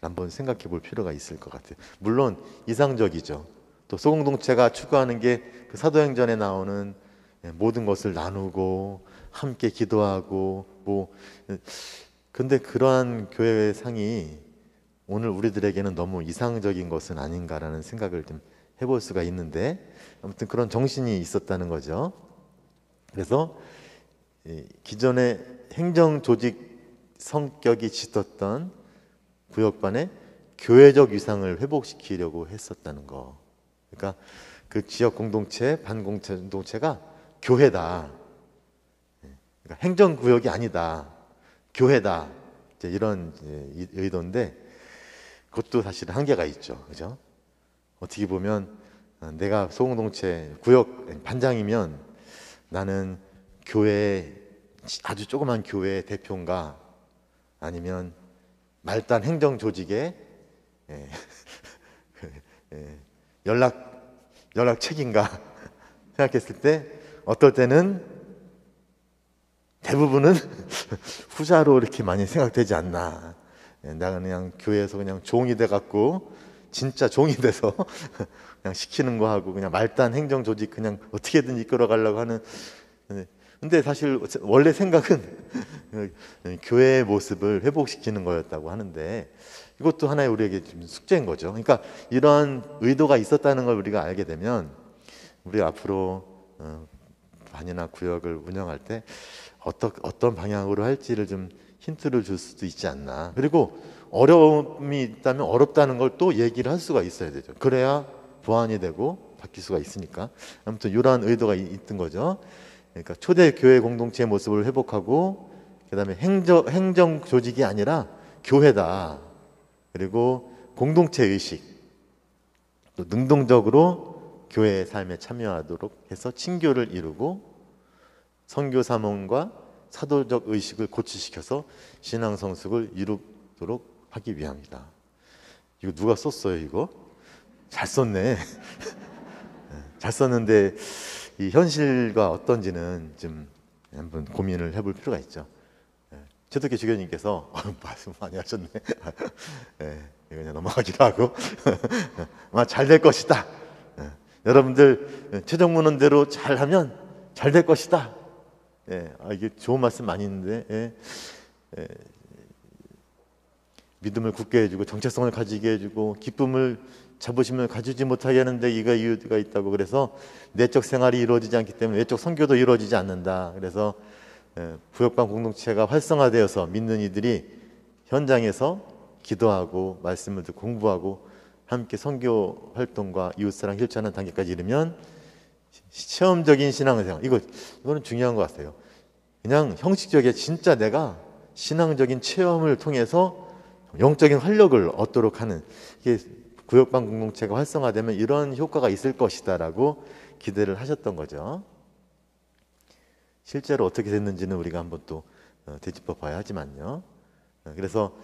한번 생각해 볼 필요가 있을 것 같아요. 물론 이상적이죠. 또 소공동체가 추구하는 게 그 사도행전에 나오는 모든 것을 나누고 함께 기도하고 근데 그러한 교회의 상이 오늘 우리들에게는 너무 이상적인 것은 아닌가라는 생각을 좀 해볼 수가 있는데, 아무튼 그런 정신이 있었다는 거죠. 그래서 기존의 행정 조직 성격이 짙었던 구역반의 교회적 위상을 회복시키려고 했었다는 거. 그러니까 그 지역 공동체, 반공동체가 교회다. 그러니까 행정구역이 아니다. 교회다. 이제 이런 의도인데, 그것도 사실 한계가 있죠. 그죠? 어떻게 보면 내가 소공동체 구역 반장이면 나는 교회 아주 조그만 교회 대표인가 아니면 말단 행정 조직의 예, 예, 연락 책임가 생각했을 때 어떨 때는 대부분은 후자로 이렇게 많이 생각되지 않나. 내가 그냥 교회에서 그냥 종이 돼 갖고 진짜 종이 돼서 그냥 시키는 거 하고 그냥 말단 행정 조직 그냥 어떻게든 이끌어 가려고 하는. 근데 사실 원래 생각은 교회의 모습을 회복시키는 거였다고 하는데 이것도 하나의 우리에게 좀 숙제인 거죠. 그러니까 이런 의도가 있었다는 걸 우리가 알게 되면 우리 앞으로 반이나 구역을 운영할 때 어떤 방향으로 할지를 좀 힌트를 줄 수도 있지 않나. 그리고 어려움이 있다면 어렵다는 걸 또 얘기를 할 수가 있어야 되죠. 그래야 보완이 되고 바뀔 수가 있으니까. 아무튼 이러한 의도가 있던 거죠. 그러니까 초대 교회 공동체의 모습을 회복하고 그다음에 행정 조직이 아니라 교회다. 그리고 공동체 의식, 또 능동적으로 교회의 삶에 참여하도록 해서 친교를 이루고 선교 사명과 사도적 의식을 고취시켜서 신앙 성숙을 이루도록 하기 위함이다. 이거 누가 썼어요? 이거 잘 썼네. 잘 썼는데 이 현실과 어떤지는 좀 한번 고민을 해볼 필요가 있죠. 최덕기 주교님께서 말씀 많이 하셨네. 이거 그냥 넘어가기로 하고 아마 잘 될 것이다. 여러분들 최종 문헌대로 잘하면 잘 될 것이다. 이게 좋은 말씀 많이 있는데 믿음을 굳게 해주고 정체성을 가지게 해주고 기쁨을 자부심을 가지지 못하게 하는데 이가 이유가 있다고. 그래서 내적 생활이 이루어지지 않기 때문에 외적 선교도 이루어지지 않는다. 그래서 부역방 공동체가 활성화되어서 믿는 이들이 현장에서 기도하고 말씀을 듣고 공부하고 함께 선교 활동과 이웃사랑 실천하는 단계까지 이르면 체험적인 신앙생활, 이거는 중요한 것 같아요. 그냥 형식적이게 진짜 내가 신앙적인 체험을 통해서 영적인 활력을 얻도록 하는, 이게 구역방 공동체가 활성화되면 이런 효과가 있을 것이다라고 기대를 하셨던 거죠. 실제로 어떻게 됐는지는 우리가 한번 또 되짚어 봐야 하지만요. 그래서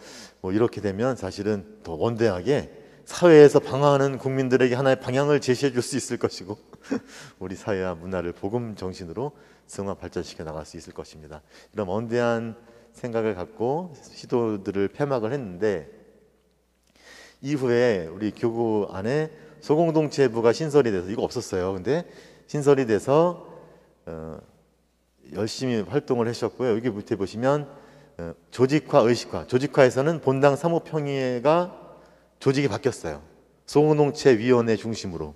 뭐 이렇게 되면 사실은 더 원대하게 사회에서 방황하는 국민들에게 하나의 방향을 제시해 줄 수 있을 것이고 우리 사회와 문화를 복음 정신으로 승화 발전시켜 나갈 수 있을 것입니다. 이런 원대한 생각을 갖고 시도들을 폐막을 했는데, 이후에 우리 교구 안에 소공동체부가 신설이 돼서, 이거 없었어요. 근데 신설이 돼서 열심히 활동을 하셨고요. 여기 밑에 보시면 조직화, 의식화. 조직화에서는 본당 사무평의회가 조직이 바뀌었어요. 소공동체위원회 중심으로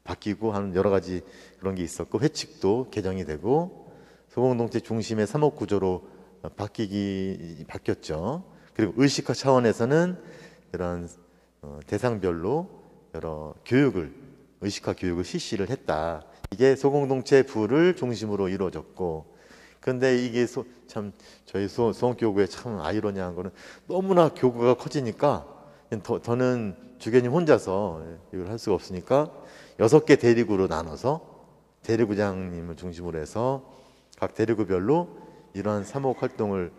바뀌고 하는 여러 가지 그런 게 있었고, 회칙도 개정이 되고 소공동체 중심의 사목구조로 바뀌었죠. 그리고 의식화 차원에서는 이런 대상별로 여러 교육을, 의식화 교육을 실시를 했다. 이게 소공동체 부를 중심으로 이루어졌고, 그런데 이게 참 저희 소원교구의 참 아이러니한 거는 너무나 교구가 커지니까 더는 주교님 혼자서 이걸 할 수가 없으니까 6개 대리구로 나눠서 대리구장님을 중심으로 해서 각 대리구별로 이러한 사목 활동을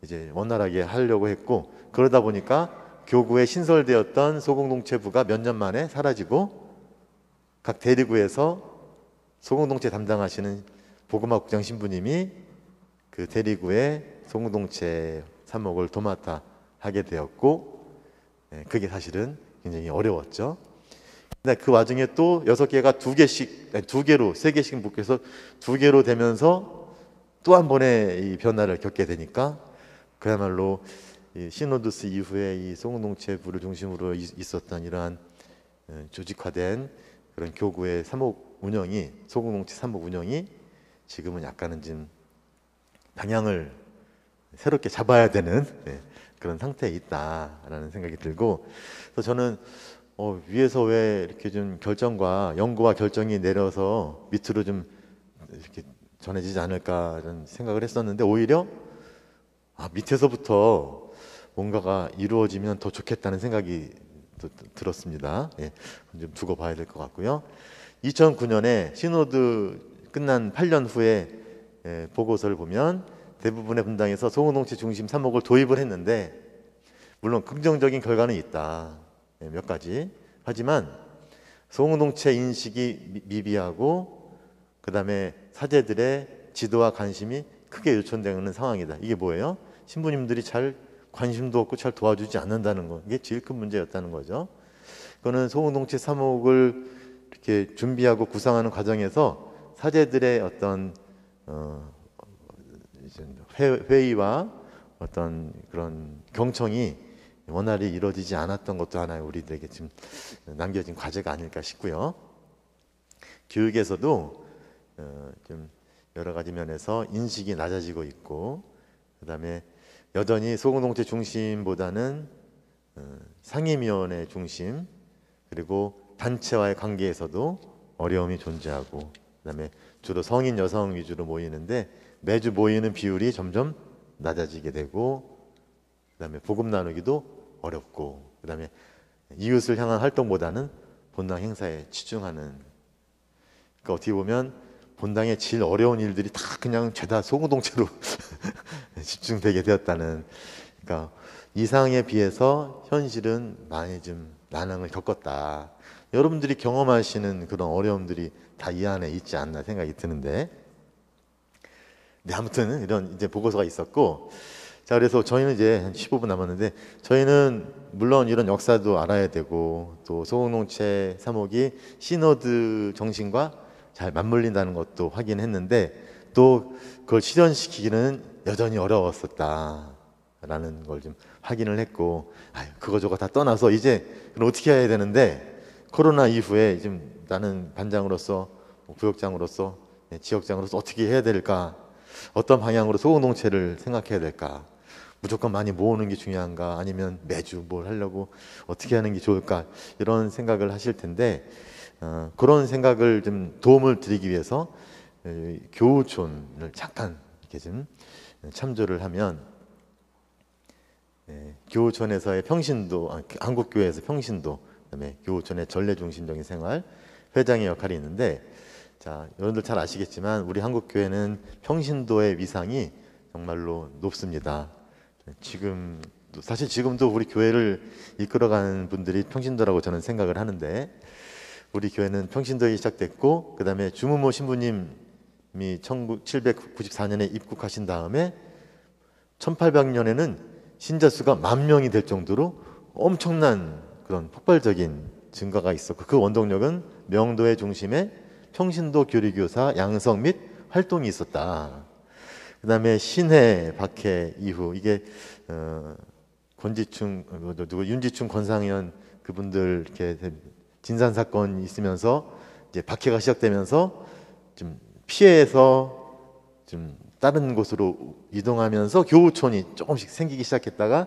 이제 원활하게 하려고 했고, 그러다 보니까 교구에 신설되었던 소공동체부가 몇 년 만에 사라지고 각 대리구에서 소공동체 담당하시는 복음학국장 신부님이 그 대리구의 소공동체 사목을 도맡아 하게 되었고, 그게 사실은 굉장히 어려웠죠. 근데 그 와중에 또 6개가 2개로 3개씩 묶여서 2개로 되면서 또 한 번의 이 변화를 겪게 되니까 그야말로 이 시노도스 이후에 이 소공동체부를 중심으로 있었던 이러한 조직화된 그런 교구의 사목 운영이, 소공동체 사목 운영이 지금은 약간은 좀 방향을 새롭게 잡아야 되는 그런 상태에 있다라는 생각이 들고, 그래서 저는 위에서 왜 이렇게 좀 결정과 연구와 결정이 내려서 밑으로 좀 이렇게 전해지지 않을까 이런 생각을 했었는데, 오히려 밑에서부터 뭔가가 이루어지면 더 좋겠다는 생각이 들었습니다. 예, 좀 두고 봐야 될 것 같고요. 2009년에 시노드 끝난 8년 후에 보고서를 보면 대부분의 분당에서 소공동체 중심 사목을 도입을 했는데, 물론 긍정적인 결과는 있다. 몇 가지. 하지만 소공동체 인식이 미비하고 그 다음에 사제들의 지도와 관심이 크게 요천되는 상황이다. 이게 뭐예요? 신부님들이 잘 관심도 없고 잘 도와주지 않는다는 거. 이게 제일 큰 문제였다는 거죠. 그거는 소공동체 사목을 이렇게 준비하고 구상하는 과정에서 사제들의 어떤 회의와 어떤 그런 경청이 원활히 이루어지지 않았던 것도 하나의 우리들에게 지금 남겨진 과제가 아닐까 싶고요. 교육에서도 좀 여러 가지 면에서 인식이 낮아지고 있고, 그 다음에 여전히 소공동체 중심보다는 상임위원회 중심, 그리고 단체와의 관계에서도 어려움이 존재하고, 그 다음에 주로 성인 여성 위주로 모이는데 매주 모이는 비율이 점점 낮아지게 되고, 그 다음에 복음 나누기도 어렵고, 그 다음에 이웃을 향한 활동보다는 본당 행사에 치중하는, 그러니까 어떻게 보면 본당의 제일 어려운 일들이 다 그냥 죄다 소공동체로 집중되게 되었다는, 그러니까 이상에 비해서 현실은 많이 좀 난항을 겪었다. 여러분들이 경험하시는 그런 어려움들이 다 이 안에 있지 않나 생각이 드는데, 네, 아무튼 이런 이제 보고서가 있었고, 자, 그래서 저희는 이제 한 15분 남았는데, 저희는 물론 이런 역사도 알아야 되고, 또 소공동체 사목이 시노드 정신과 잘 맞물린다는 것도 확인했는데, 또 그걸 실현시키기는 여전히 어려웠었다라는 걸 좀 확인을 했고, 그거저거 다 떠나서 이제 그럼 어떻게 해야 되는데, 코로나 이후에 지금 나는 반장으로서, 구역장으로서, 지역장으로서 어떻게 해야 될까? 어떤 방향으로 소공동체를 생각해야 될까? 무조건 많이 모으는 게 중요한가? 아니면 매주 뭘 하려고 어떻게 하는 게 좋을까? 이런 생각을 하실 텐데, 그런 생각을 좀 도움을 드리기 위해서 교우촌을 잠깐 이렇게 좀 참조를 하면, 교우촌에서의 평신도, 한국교회에서 평신도, 그다음에 교우촌의 전례 중심적인 생활, 회장의 역할이 있는데, 자, 여러분들 잘 아시겠지만 우리 한국교회는 평신도의 위상이 정말로 높습니다. 지금 사실 지금도 우리 교회를 이끌어가는 분들이 평신도라고 저는 생각을 하는데, 우리 교회는 평신도에 시작됐고, 그 다음에 주무모 신부님이 1794년에 입국하신 다음에 1800년에는 신자 수가 10,000명이 될 정도로 엄청난 그런 폭발적인 증가가 있었고, 그 원동력은 명도의 중심에 평신도 교리교사 양성 및 활동이 있었다. 그 다음에 신해 박해 이후 이게 권지충 윤지충 권상현 그분들 이렇게 진산 사건이 있으면서 이제 박해가 시작되면서 좀 피해서 좀 다른 곳으로 이동하면서 교우촌이 조금씩 생기기 시작했다가,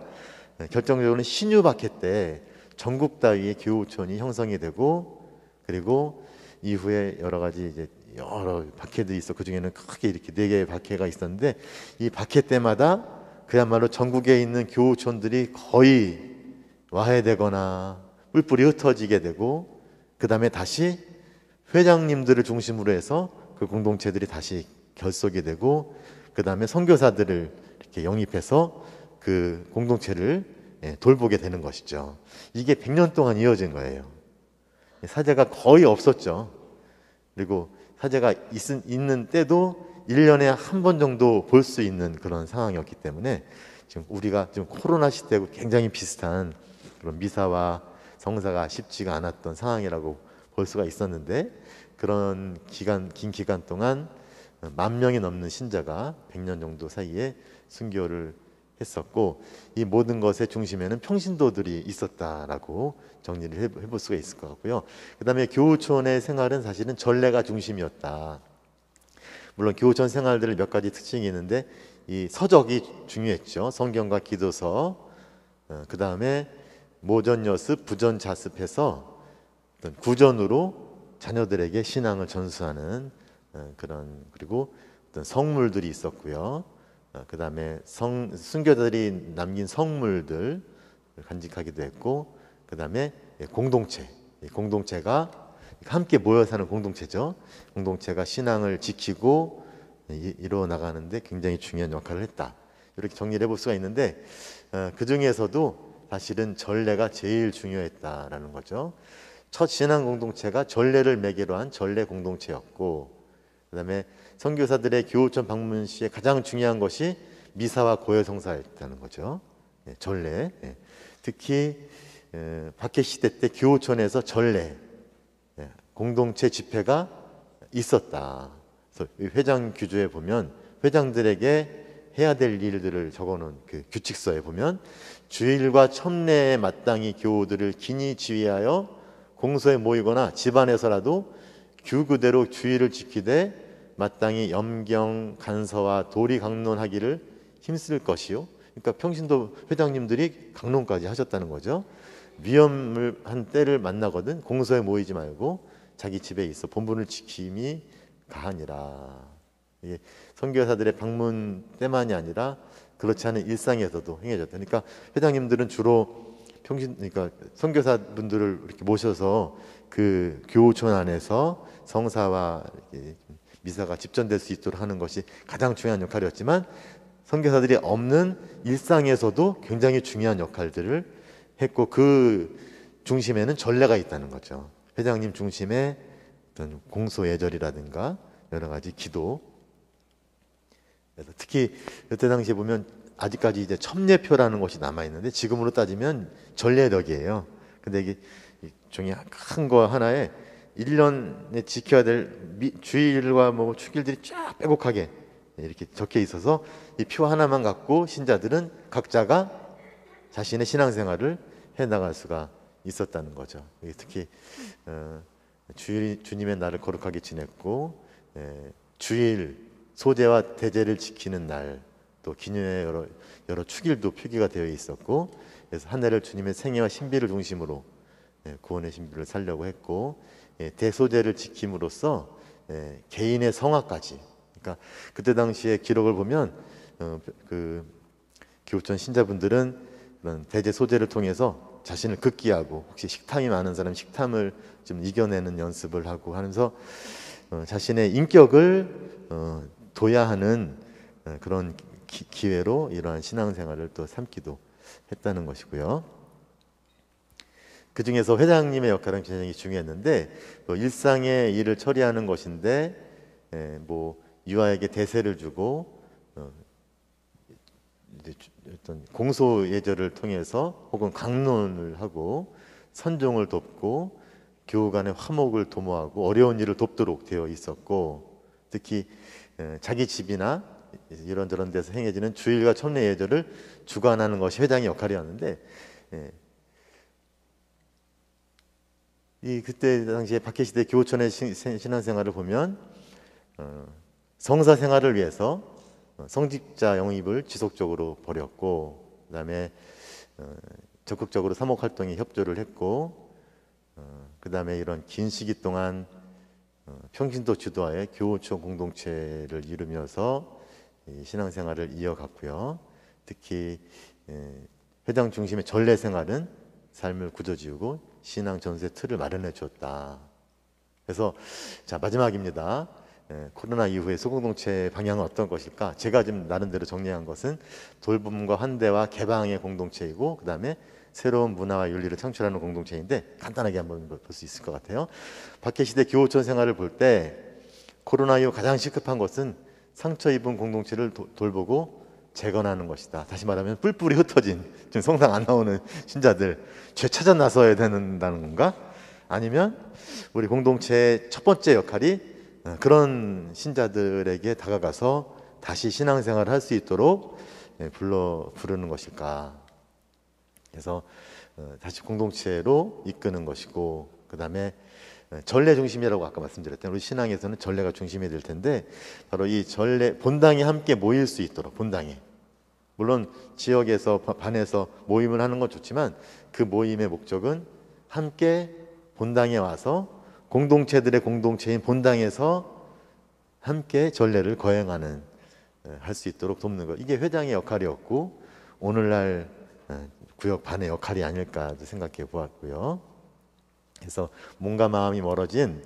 결정적으로는 신유 박해 때 전국 다위의 교우촌이 형성이 되고, 그리고 이후에 여러 가지 이제 여러 박해들이 있어. 그 중에는 크게 이렇게 4개의 박해가 있었는데, 이 박해 때마다 그야말로 전국에 있는 교우촌들이 거의 와해되거나 뿔뿔이 흩어지게 되고, 그 다음에 다시 회장님들을 중심으로 해서 그 공동체들이 다시 결속이 되고, 그 다음에 선교사들을 이렇게 영입해서 그 공동체를 돌보게 되는 것이죠. 이게 100년 동안 이어진 거예요. 사제가 거의 없었죠. 그리고 사제가 있는 때도 1년에 한 번 정도 볼 수 있는 그런 상황이었기 때문에, 지금 우리가 지금 코로나 시대하고 굉장히 비슷한 그런 미사와 성사가 쉽지가 않았던 상황이라고 볼 수가 있었는데, 그런 긴 기간 동안 10,000명이 넘는 신자가 100년 정도 사이에 순교를 했었고, 이 모든 것의 중심에는 평신도들이 있었다라고 정리를 해볼 수가 있을 것 같고요. 그 다음에 교우촌의 생활은 사실은 전례가 중심이었다. 물론 교우촌 생활들을 몇 가지 특징이 있는데, 이 서적이 중요했죠. 성경과 기도서, 그 다음에 모전 여습, 부전 자습해서 어떤 구전으로 자녀들에게 신앙을 전수하는 그런, 그리고 어떤 성물들이 있었고요. 그 다음에 순교자들이 남긴 성물들 간직하기도 했고, 그 다음에 공동체, 공동체가 함께 모여 사는 공동체죠. 공동체가 신앙을 지키고 이루어 나가는데 굉장히 중요한 역할을 했다. 이렇게 정리를 해볼 수가 있는데, 그 중에서도 사실은 전례가 제일 중요했다라는 거죠. 첫 신앙 공동체가 전례를 매개로 한 전례 공동체였고, 그 다음에 선교사들의 교우촌 방문 시에 가장 중요한 것이 미사와 고해성사였다는 거죠. 전례. 특히 박해 시대 때 교우촌에서 전례 공동체 집회가 있었다. 그래서 회장 규조에 보면 회장들에게 해야 될 일들을 적어놓은 그 규칙서에 보면 주일과 첨례에 마땅히 교우들을 긴히 지휘하여 공소에 모이거나 집안에서라도 규그대로 주의를 지키되 마땅히 염경, 간서와 도리 강론하기를 힘쓸 것이요. 그러니까 평신도 회장님들이 강론까지 하셨다는 거죠. 위험한 때를 만나거든 공소에 모이지 말고 자기 집에 있어 본분을 지킴이 가하니라. 이게 선교사들의 방문 때만이 아니라 그렇지 않은 일상에서도 행해졌다. 그러니까 회장님들은 주로 그러니까 선교사분들을 이렇게 모셔서 그 교우촌 안에서 성사와 미사가 집전될 수 있도록 하는 것이 가장 중요한 역할이었지만, 선교사들이 없는 일상에서도 굉장히 중요한 역할들을 했고, 그 중심에는 전례가 있다는 거죠. 회장님 중심에 어떤 공소 예절이라든가 여러 가지 기도. 그래서 특히 그때 당시에 보면 아직까지 이제 첨례표라는 것이 남아 있는데, 지금으로 따지면 전례덕이에요. 근데 이게 종이 큰 거 하나에 1년에 지켜야 될 주일과 뭐 축일들이 쫙 빼곡하게 이렇게 적혀 있어서 이 표 하나만 갖고 신자들은 각자가 자신의 신앙생활을 해 나갈 수가 있었다는 거죠. 특히 주님의 날을 거룩하게 지냈고, 주일 소제와 대제를 지키는 날, 또 기념의 여러 축일도 표기가 되어 있었고, 그래서 한 해를 주님의 생애와 신비를 중심으로 구원의 신비를 살려고 했고, 대소제를 지킴으로써 개인의 성화까지. 그러니까 그때 당시의 기록을 보면 그 교우촌 신자분들은 그런 대제 소제를 통해서 자신을 극기하고, 혹시 식탐이 많은 사람 식탐을 좀 이겨내는 연습을 하고 하면서 자신의 인격을 둬야 하는 그런 기회로 이러한 신앙생활을 또 삼기도 했다는 것이고요. 그 중에서 회장님의 역할은 굉장히 중요했는데, 일상의 일을 처리하는 것인데, 뭐 유아에게 대세를 주고 어떤 공소 예절을 통해서 혹은 강론을 하고 선종을 돕고 교우 간의 화목을 도모하고 어려운 일을 돕도록 되어 있었고, 특히 자기 집이나 이런저런 데서 행해지는 주일과 첨례 예절을 주관하는 것이 회장의 역할이었는데, 이 그때 당시에 박해시대 교우촌의 신앙생활을 보면 성사 생활을 위해서 성직자 영입을 지속적으로 벌였고, 그다음에 적극적으로 사목 활동에 협조를 했고, 그다음에 이런 긴 시기 동안 평신도 주도하에 교우촌 공동체를 이루면서 신앙생활을 이어갔고요. 특히 회장 중심의 전례 생활은 삶을 굳어지우고 신앙 전세 틀을 마련해 주었다. 그래서 자, 마지막입니다. 코로나 이후의 소공동체 방향은 어떤 것일까? 제가 지금 나름대로 정리한 것은 돌봄과 환대와 개방의 공동체이고, 그 다음에 새로운 문화와 윤리를 창출하는 공동체인데, 간단하게 한번 볼 수 있을 것 같아요. 박해시대 교우촌 생활을 볼 때 코로나 이후 가장 시급한 것은 상처 입은 공동체를 돌보고 재건하는 것이다. 다시 말하면 뿔뿔이 흩어진, 지금 성당 안 나오는 신자들 죄 찾아 나서야 된다는 건가? 아니면 우리 공동체의 첫 번째 역할이 그런 신자들에게 다가가서 다시 신앙생활을 할 수 있도록 부르는 것일까? 그래서 다시 공동체로 이끄는 것이고, 그 다음에 전례 중심이라고 아까 말씀드렸던, 우리 신앙에서는 전례가 중심이 될 텐데, 바로 이 전례 본당이 함께 모일 수 있도록, 본당에 물론 지역에서 반에서 모임을 하는 건 좋지만, 그 모임의 목적은 함께 본당에 와서 공동체들의 공동체인 본당에서 함께 전례를 거행하는 할 수 있도록 돕는 것. 이게 회장의 역할이었고 오늘날 구역 반의 역할이 아닐까 생각해 보았고요. 그래서 몸과 마음이 멀어진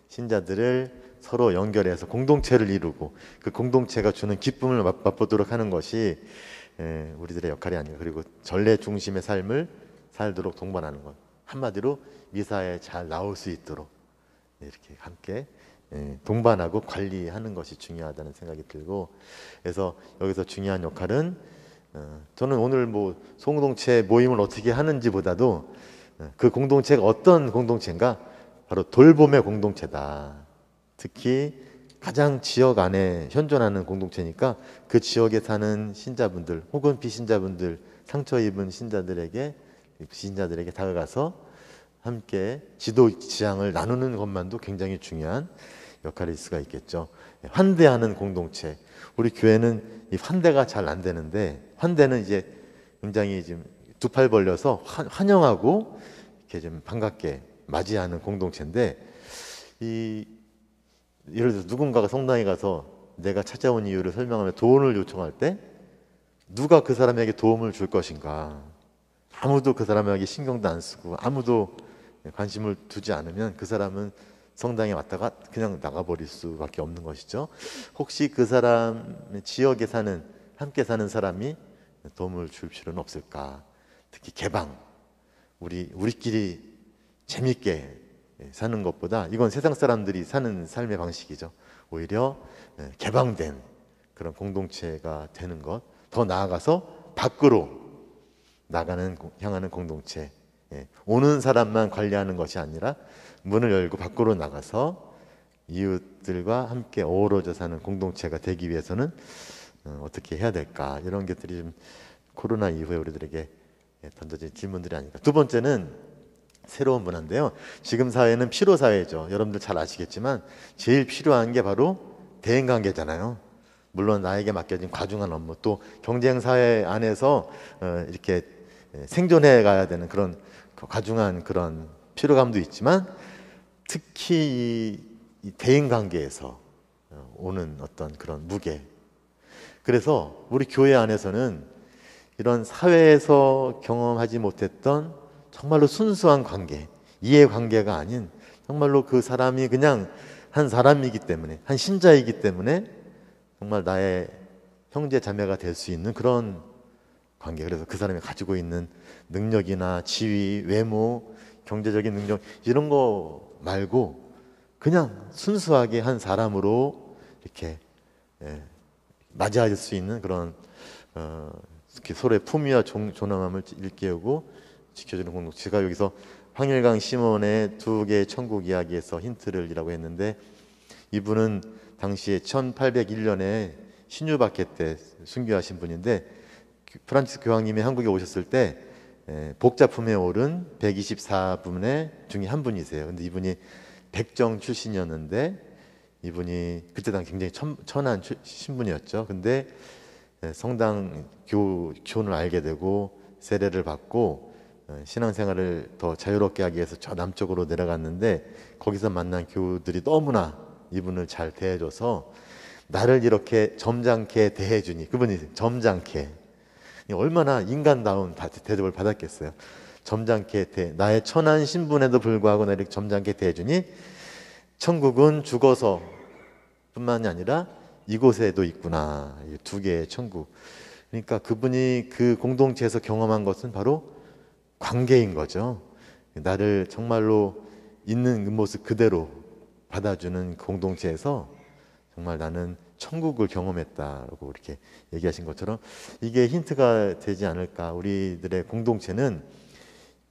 신자들을 서로 연결해서 공동체를 이루고 그 공동체가 주는 기쁨을 맛보도록 하는 것이 우리들의 역할이 아닌가. 그리고 전례 중심의 삶을 살도록 동반하는 것. 한마디로 미사에 잘 나올 수 있도록 이렇게 함께 동반하고 관리하는 것이 중요하다는 생각이 들고, 그래서 여기서 중요한 역할은 저는 오늘 뭐 소공동체 모임을 어떻게 하는지보다도 그 공동체가 어떤 공동체인가, 바로 돌봄의 공동체다. 특히 가장 지역 안에 현존하는 공동체니까 그 지역에 사는 신자분들 혹은 비신자분들, 상처 입은 신자들에게 다가가서 함께 지도 지향을 나누는 것만도 굉장히 중요한 역할일 수가 있겠죠. 환대하는 공동체. 우리 교회는 이 환대가 잘 안 되는데, 환대는 이제 굉장히 지금 두 팔 벌려서 환영하고 이렇게 좀 반갑게 맞이하는 공동체인데, 예를 들어서 누군가가 성당에 가서 내가 찾아온 이유를 설명하며 도움을 요청할 때 누가 그 사람에게 도움을 줄 것인가? 아무도 그 사람에게 신경도 안 쓰고 아무도 관심을 두지 않으면 그 사람은 성당에 왔다가 그냥 나가버릴 수밖에 없는 것이죠. 혹시 그 사람 지역에 사는, 함께 사는 사람이 도움을 줄 필요는 없을까? 특히 개방, 우리끼리 재밌게 사는 것보다, 이건 세상 사람들이 사는 삶의 방식이죠. 오히려 개방된 그런 공동체가 되는 것, 더 나아가서 밖으로 향하는 공동체, 오는 사람만 관리하는 것이 아니라 문을 열고 밖으로 나가서 이웃들과 함께 어우러져 사는 공동체가 되기 위해서는 어떻게 해야 될까? 이런 것들이 좀 코로나 이후에 우리들에게 던져진 질문들이 아닐까. 두 번째는 새로운 문화인데요. 지금 사회는 피로 사회죠. 여러분들 잘 아시겠지만 제일 필요한 게 바로 대인관계잖아요. 물론 나에게 맡겨진 과중한 업무, 또 경쟁 사회 안에서 이렇게 생존해 가야 되는 그런 과중한 그런 피로감도 있지만, 특히 이 대인관계에서 오는 어떤 그런 무게. 그래서 우리 교회 안에서는 이런 사회에서 경험하지 못했던 정말로 순수한 관계, 이해관계가 아닌 정말로 그 사람이 그냥 한 사람이기 때문에, 한 신자이기 때문에 정말 나의 형제 자매가 될 수 있는 그런 관계. 그래서 그 사람이 가지고 있는 능력이나 지위, 외모, 경제적인 능력 이런 거 말고 그냥 순수하게 한 사람으로 이렇게 맞이할 수 있는 그런 서로의 품위와 존엄함을 일깨우고 지켜주는 공동체. 제가 여기서 황일강 시몬의 두 개의 천국 이야기에서 힌트를이라고 했는데, 이분은 당시에 1801년에 신유박해 때 순교하신 분인데, 프란치스 교황님이 한국에 오셨을 때 복자품에 오른 124분의 중에 한 분이세요. 근데 이분이 백정 출신이었는데, 이분이 그때 당시 굉장히 천한 신분이었죠. 근데 성당 교훈을 알게 되고 세례를 받고 신앙생활을 더 자유롭게 하기 위해서 저 남쪽으로 내려갔는데, 거기서 만난 교우들이 너무나 이분을 잘 대해줘서 나를 이렇게 점잖게 대해주니, 그분이 점잖게, 얼마나 인간다운 대접을 받았겠어요. 점잖게 나의 천한 신분에도 불구하고 나를 점잖게 대해주니 천국은 죽어서 뿐만이 아니라 이곳에도 있구나. 이 두 개의 천국. 그러니까 그분이 그 공동체에서 경험한 것은 바로 관계인 거죠. 나를 정말로 있는 그 모습 그대로 받아주는 공동체에서 정말 나는 천국을 경험했다라고 이렇게 얘기하신 것처럼 이게 힌트가 되지 않을까. 우리들의 공동체는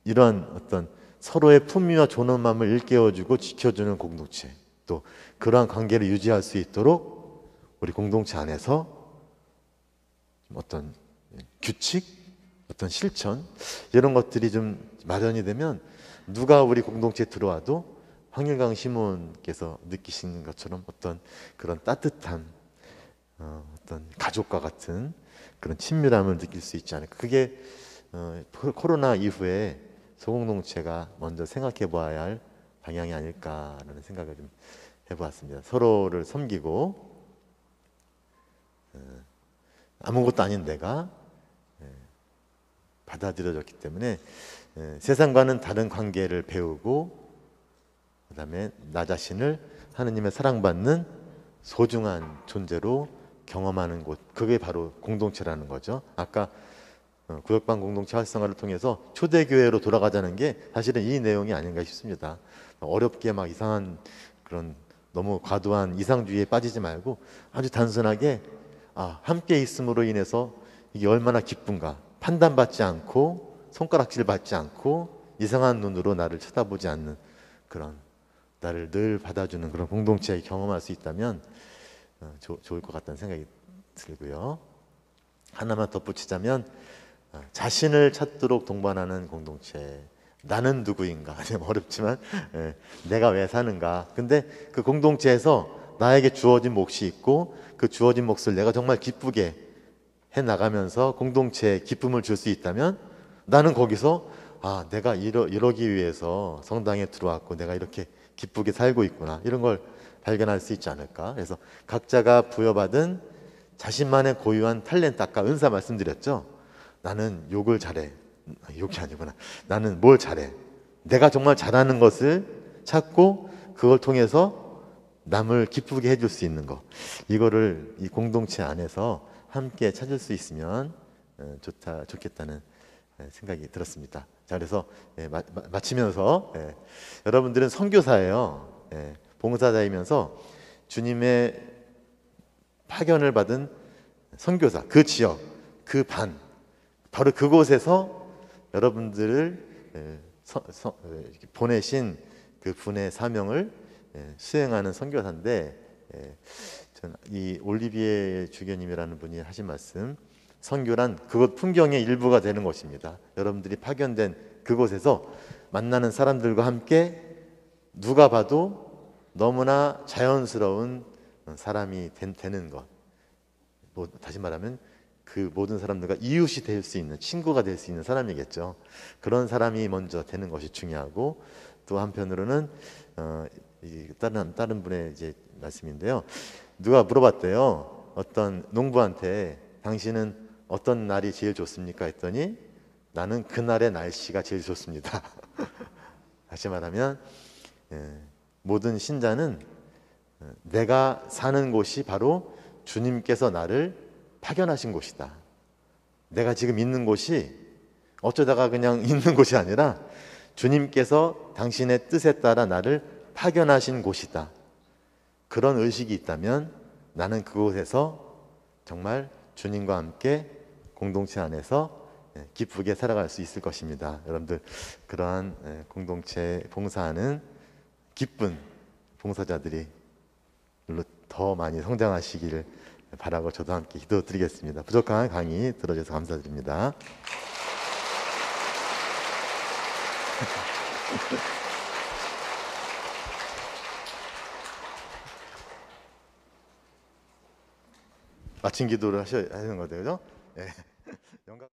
이런 어떤 서로의 품위와 존엄함을 일깨워주고 지켜주는 공동체, 또 그러한 관계를 유지할 수 있도록 우리 공동체 안에서 어떤 규칙, 어떤 실천 이런 것들이 좀 마련이 되면 누가 우리 공동체에 들어와도 황일강 시몬께서 느끼시는 것처럼 어떤 그런 따뜻함, 어떤 가족과 같은 그런 친밀함을 느낄 수 있지 않을까. 그게 코로나 이후에 소공동체가 먼저 생각해 보아야 할 방향이 아닐까라는 생각을 좀 해보았습니다. 서로를 섬기고 아무것도 아닌 내가 받아들여졌기 때문에 세상과는 다른 관계를 배우고 그다음에 나 자신을 하느님의 사랑받는 소중한 존재로 경험하는 곳, 그게 바로 공동체라는 거죠. 아까 구역방 공동체 활성화를 통해서 초대교회로 돌아가자는 게 사실은 이 내용이 아닌가 싶습니다. 어렵게 막 이상한 그런 너무 과도한 이상주의에 빠지지 말고 아주 단순하게 함께 있음으로 인해서 이게 얼마나 기쁜가, 판단받지 않고 손가락질 받지 않고 이상한 눈으로 나를 쳐다보지 않는 그런, 나를 늘 받아주는 그런 공동체에 경험할 수 있다면 좋을 것 같다는 생각이 들고요. 하나만 덧붙이자면 자신을 찾도록 동반하는 공동체. 나는 누구인가? 좀 어렵지만 내가 왜 사는가? 근데 그 공동체에서 나에게 주어진 몫이 있고 그 주어진 몫을 내가 정말 기쁘게 해 나가면서 공동체에 기쁨을 줄 수 있다면 나는 거기서 내가 이러기 위해서 성당에 들어왔고 내가 이렇게 기쁘게 살고 있구나, 이런 걸 발견할 수 있지 않을까. 그래서 각자가 부여받은 자신만의 고유한 탤런트, 아까 은사 말씀드렸죠. 나는 욕을 잘해. 욕이 아니구나. 나는 뭘 잘해. 내가 정말 잘하는 것을 찾고 그걸 통해서 남을 기쁘게 해줄 수 있는 것, 이거를 이 공동체 안에서 함께 찾을 수 있으면 좋겠다는 생각이 들었습니다. 자, 그래서 마치면서 여러분들은 선교사예요. 봉사자이면서 주님의 파견을 받은 선교사, 그 지역, 그 반, 바로 그곳에서 여러분들을 보내신 그 분의 사명을 수행하는 선교사인데, 이 올리비에 주교님이라는 분이 하신 말씀, 선교란 그곳 풍경의 일부가 되는 것입니다. 여러분들이 파견된 그곳에서 만나는 사람들과 함께 누가 봐도 너무나 자연스러운 사람이 되는 것, 다시 말하면 그 모든 사람들과 이웃이 될 수 있는, 친구가 될 수 있는 사람이겠죠. 그런 사람이 먼저 되는 것이 중요하고, 또 한편으로는 다른 분의 이제 말씀인데요. 누가 물어봤대요. 어떤 농부한테 당신은 어떤 날이 제일 좋습니까? 했더니 나는 그날의 날씨가 제일 좋습니다. 다시 말하면 모든 신자는 내가 사는 곳이 바로 주님께서 나를 파견하신 곳이다. 내가 지금 있는 곳이 어쩌다가 그냥 있는 곳이 아니라 주님께서 당신의 뜻에 따라 나를 파견하신 곳이다. 그런 의식이 있다면 나는 그곳에서 정말 주님과 함께 공동체 안에서 기쁘게 살아갈 수 있을 것입니다. 여러분들, 그러한 공동체 봉사하는 기쁜 봉사자들이 더 많이 성장하시기를 바라고 저도 함께 기도드리겠습니다. 부족한 강의 들어주셔서 감사드립니다. 마친 기도를 하시는 거죠, 그죠? 네. 영광.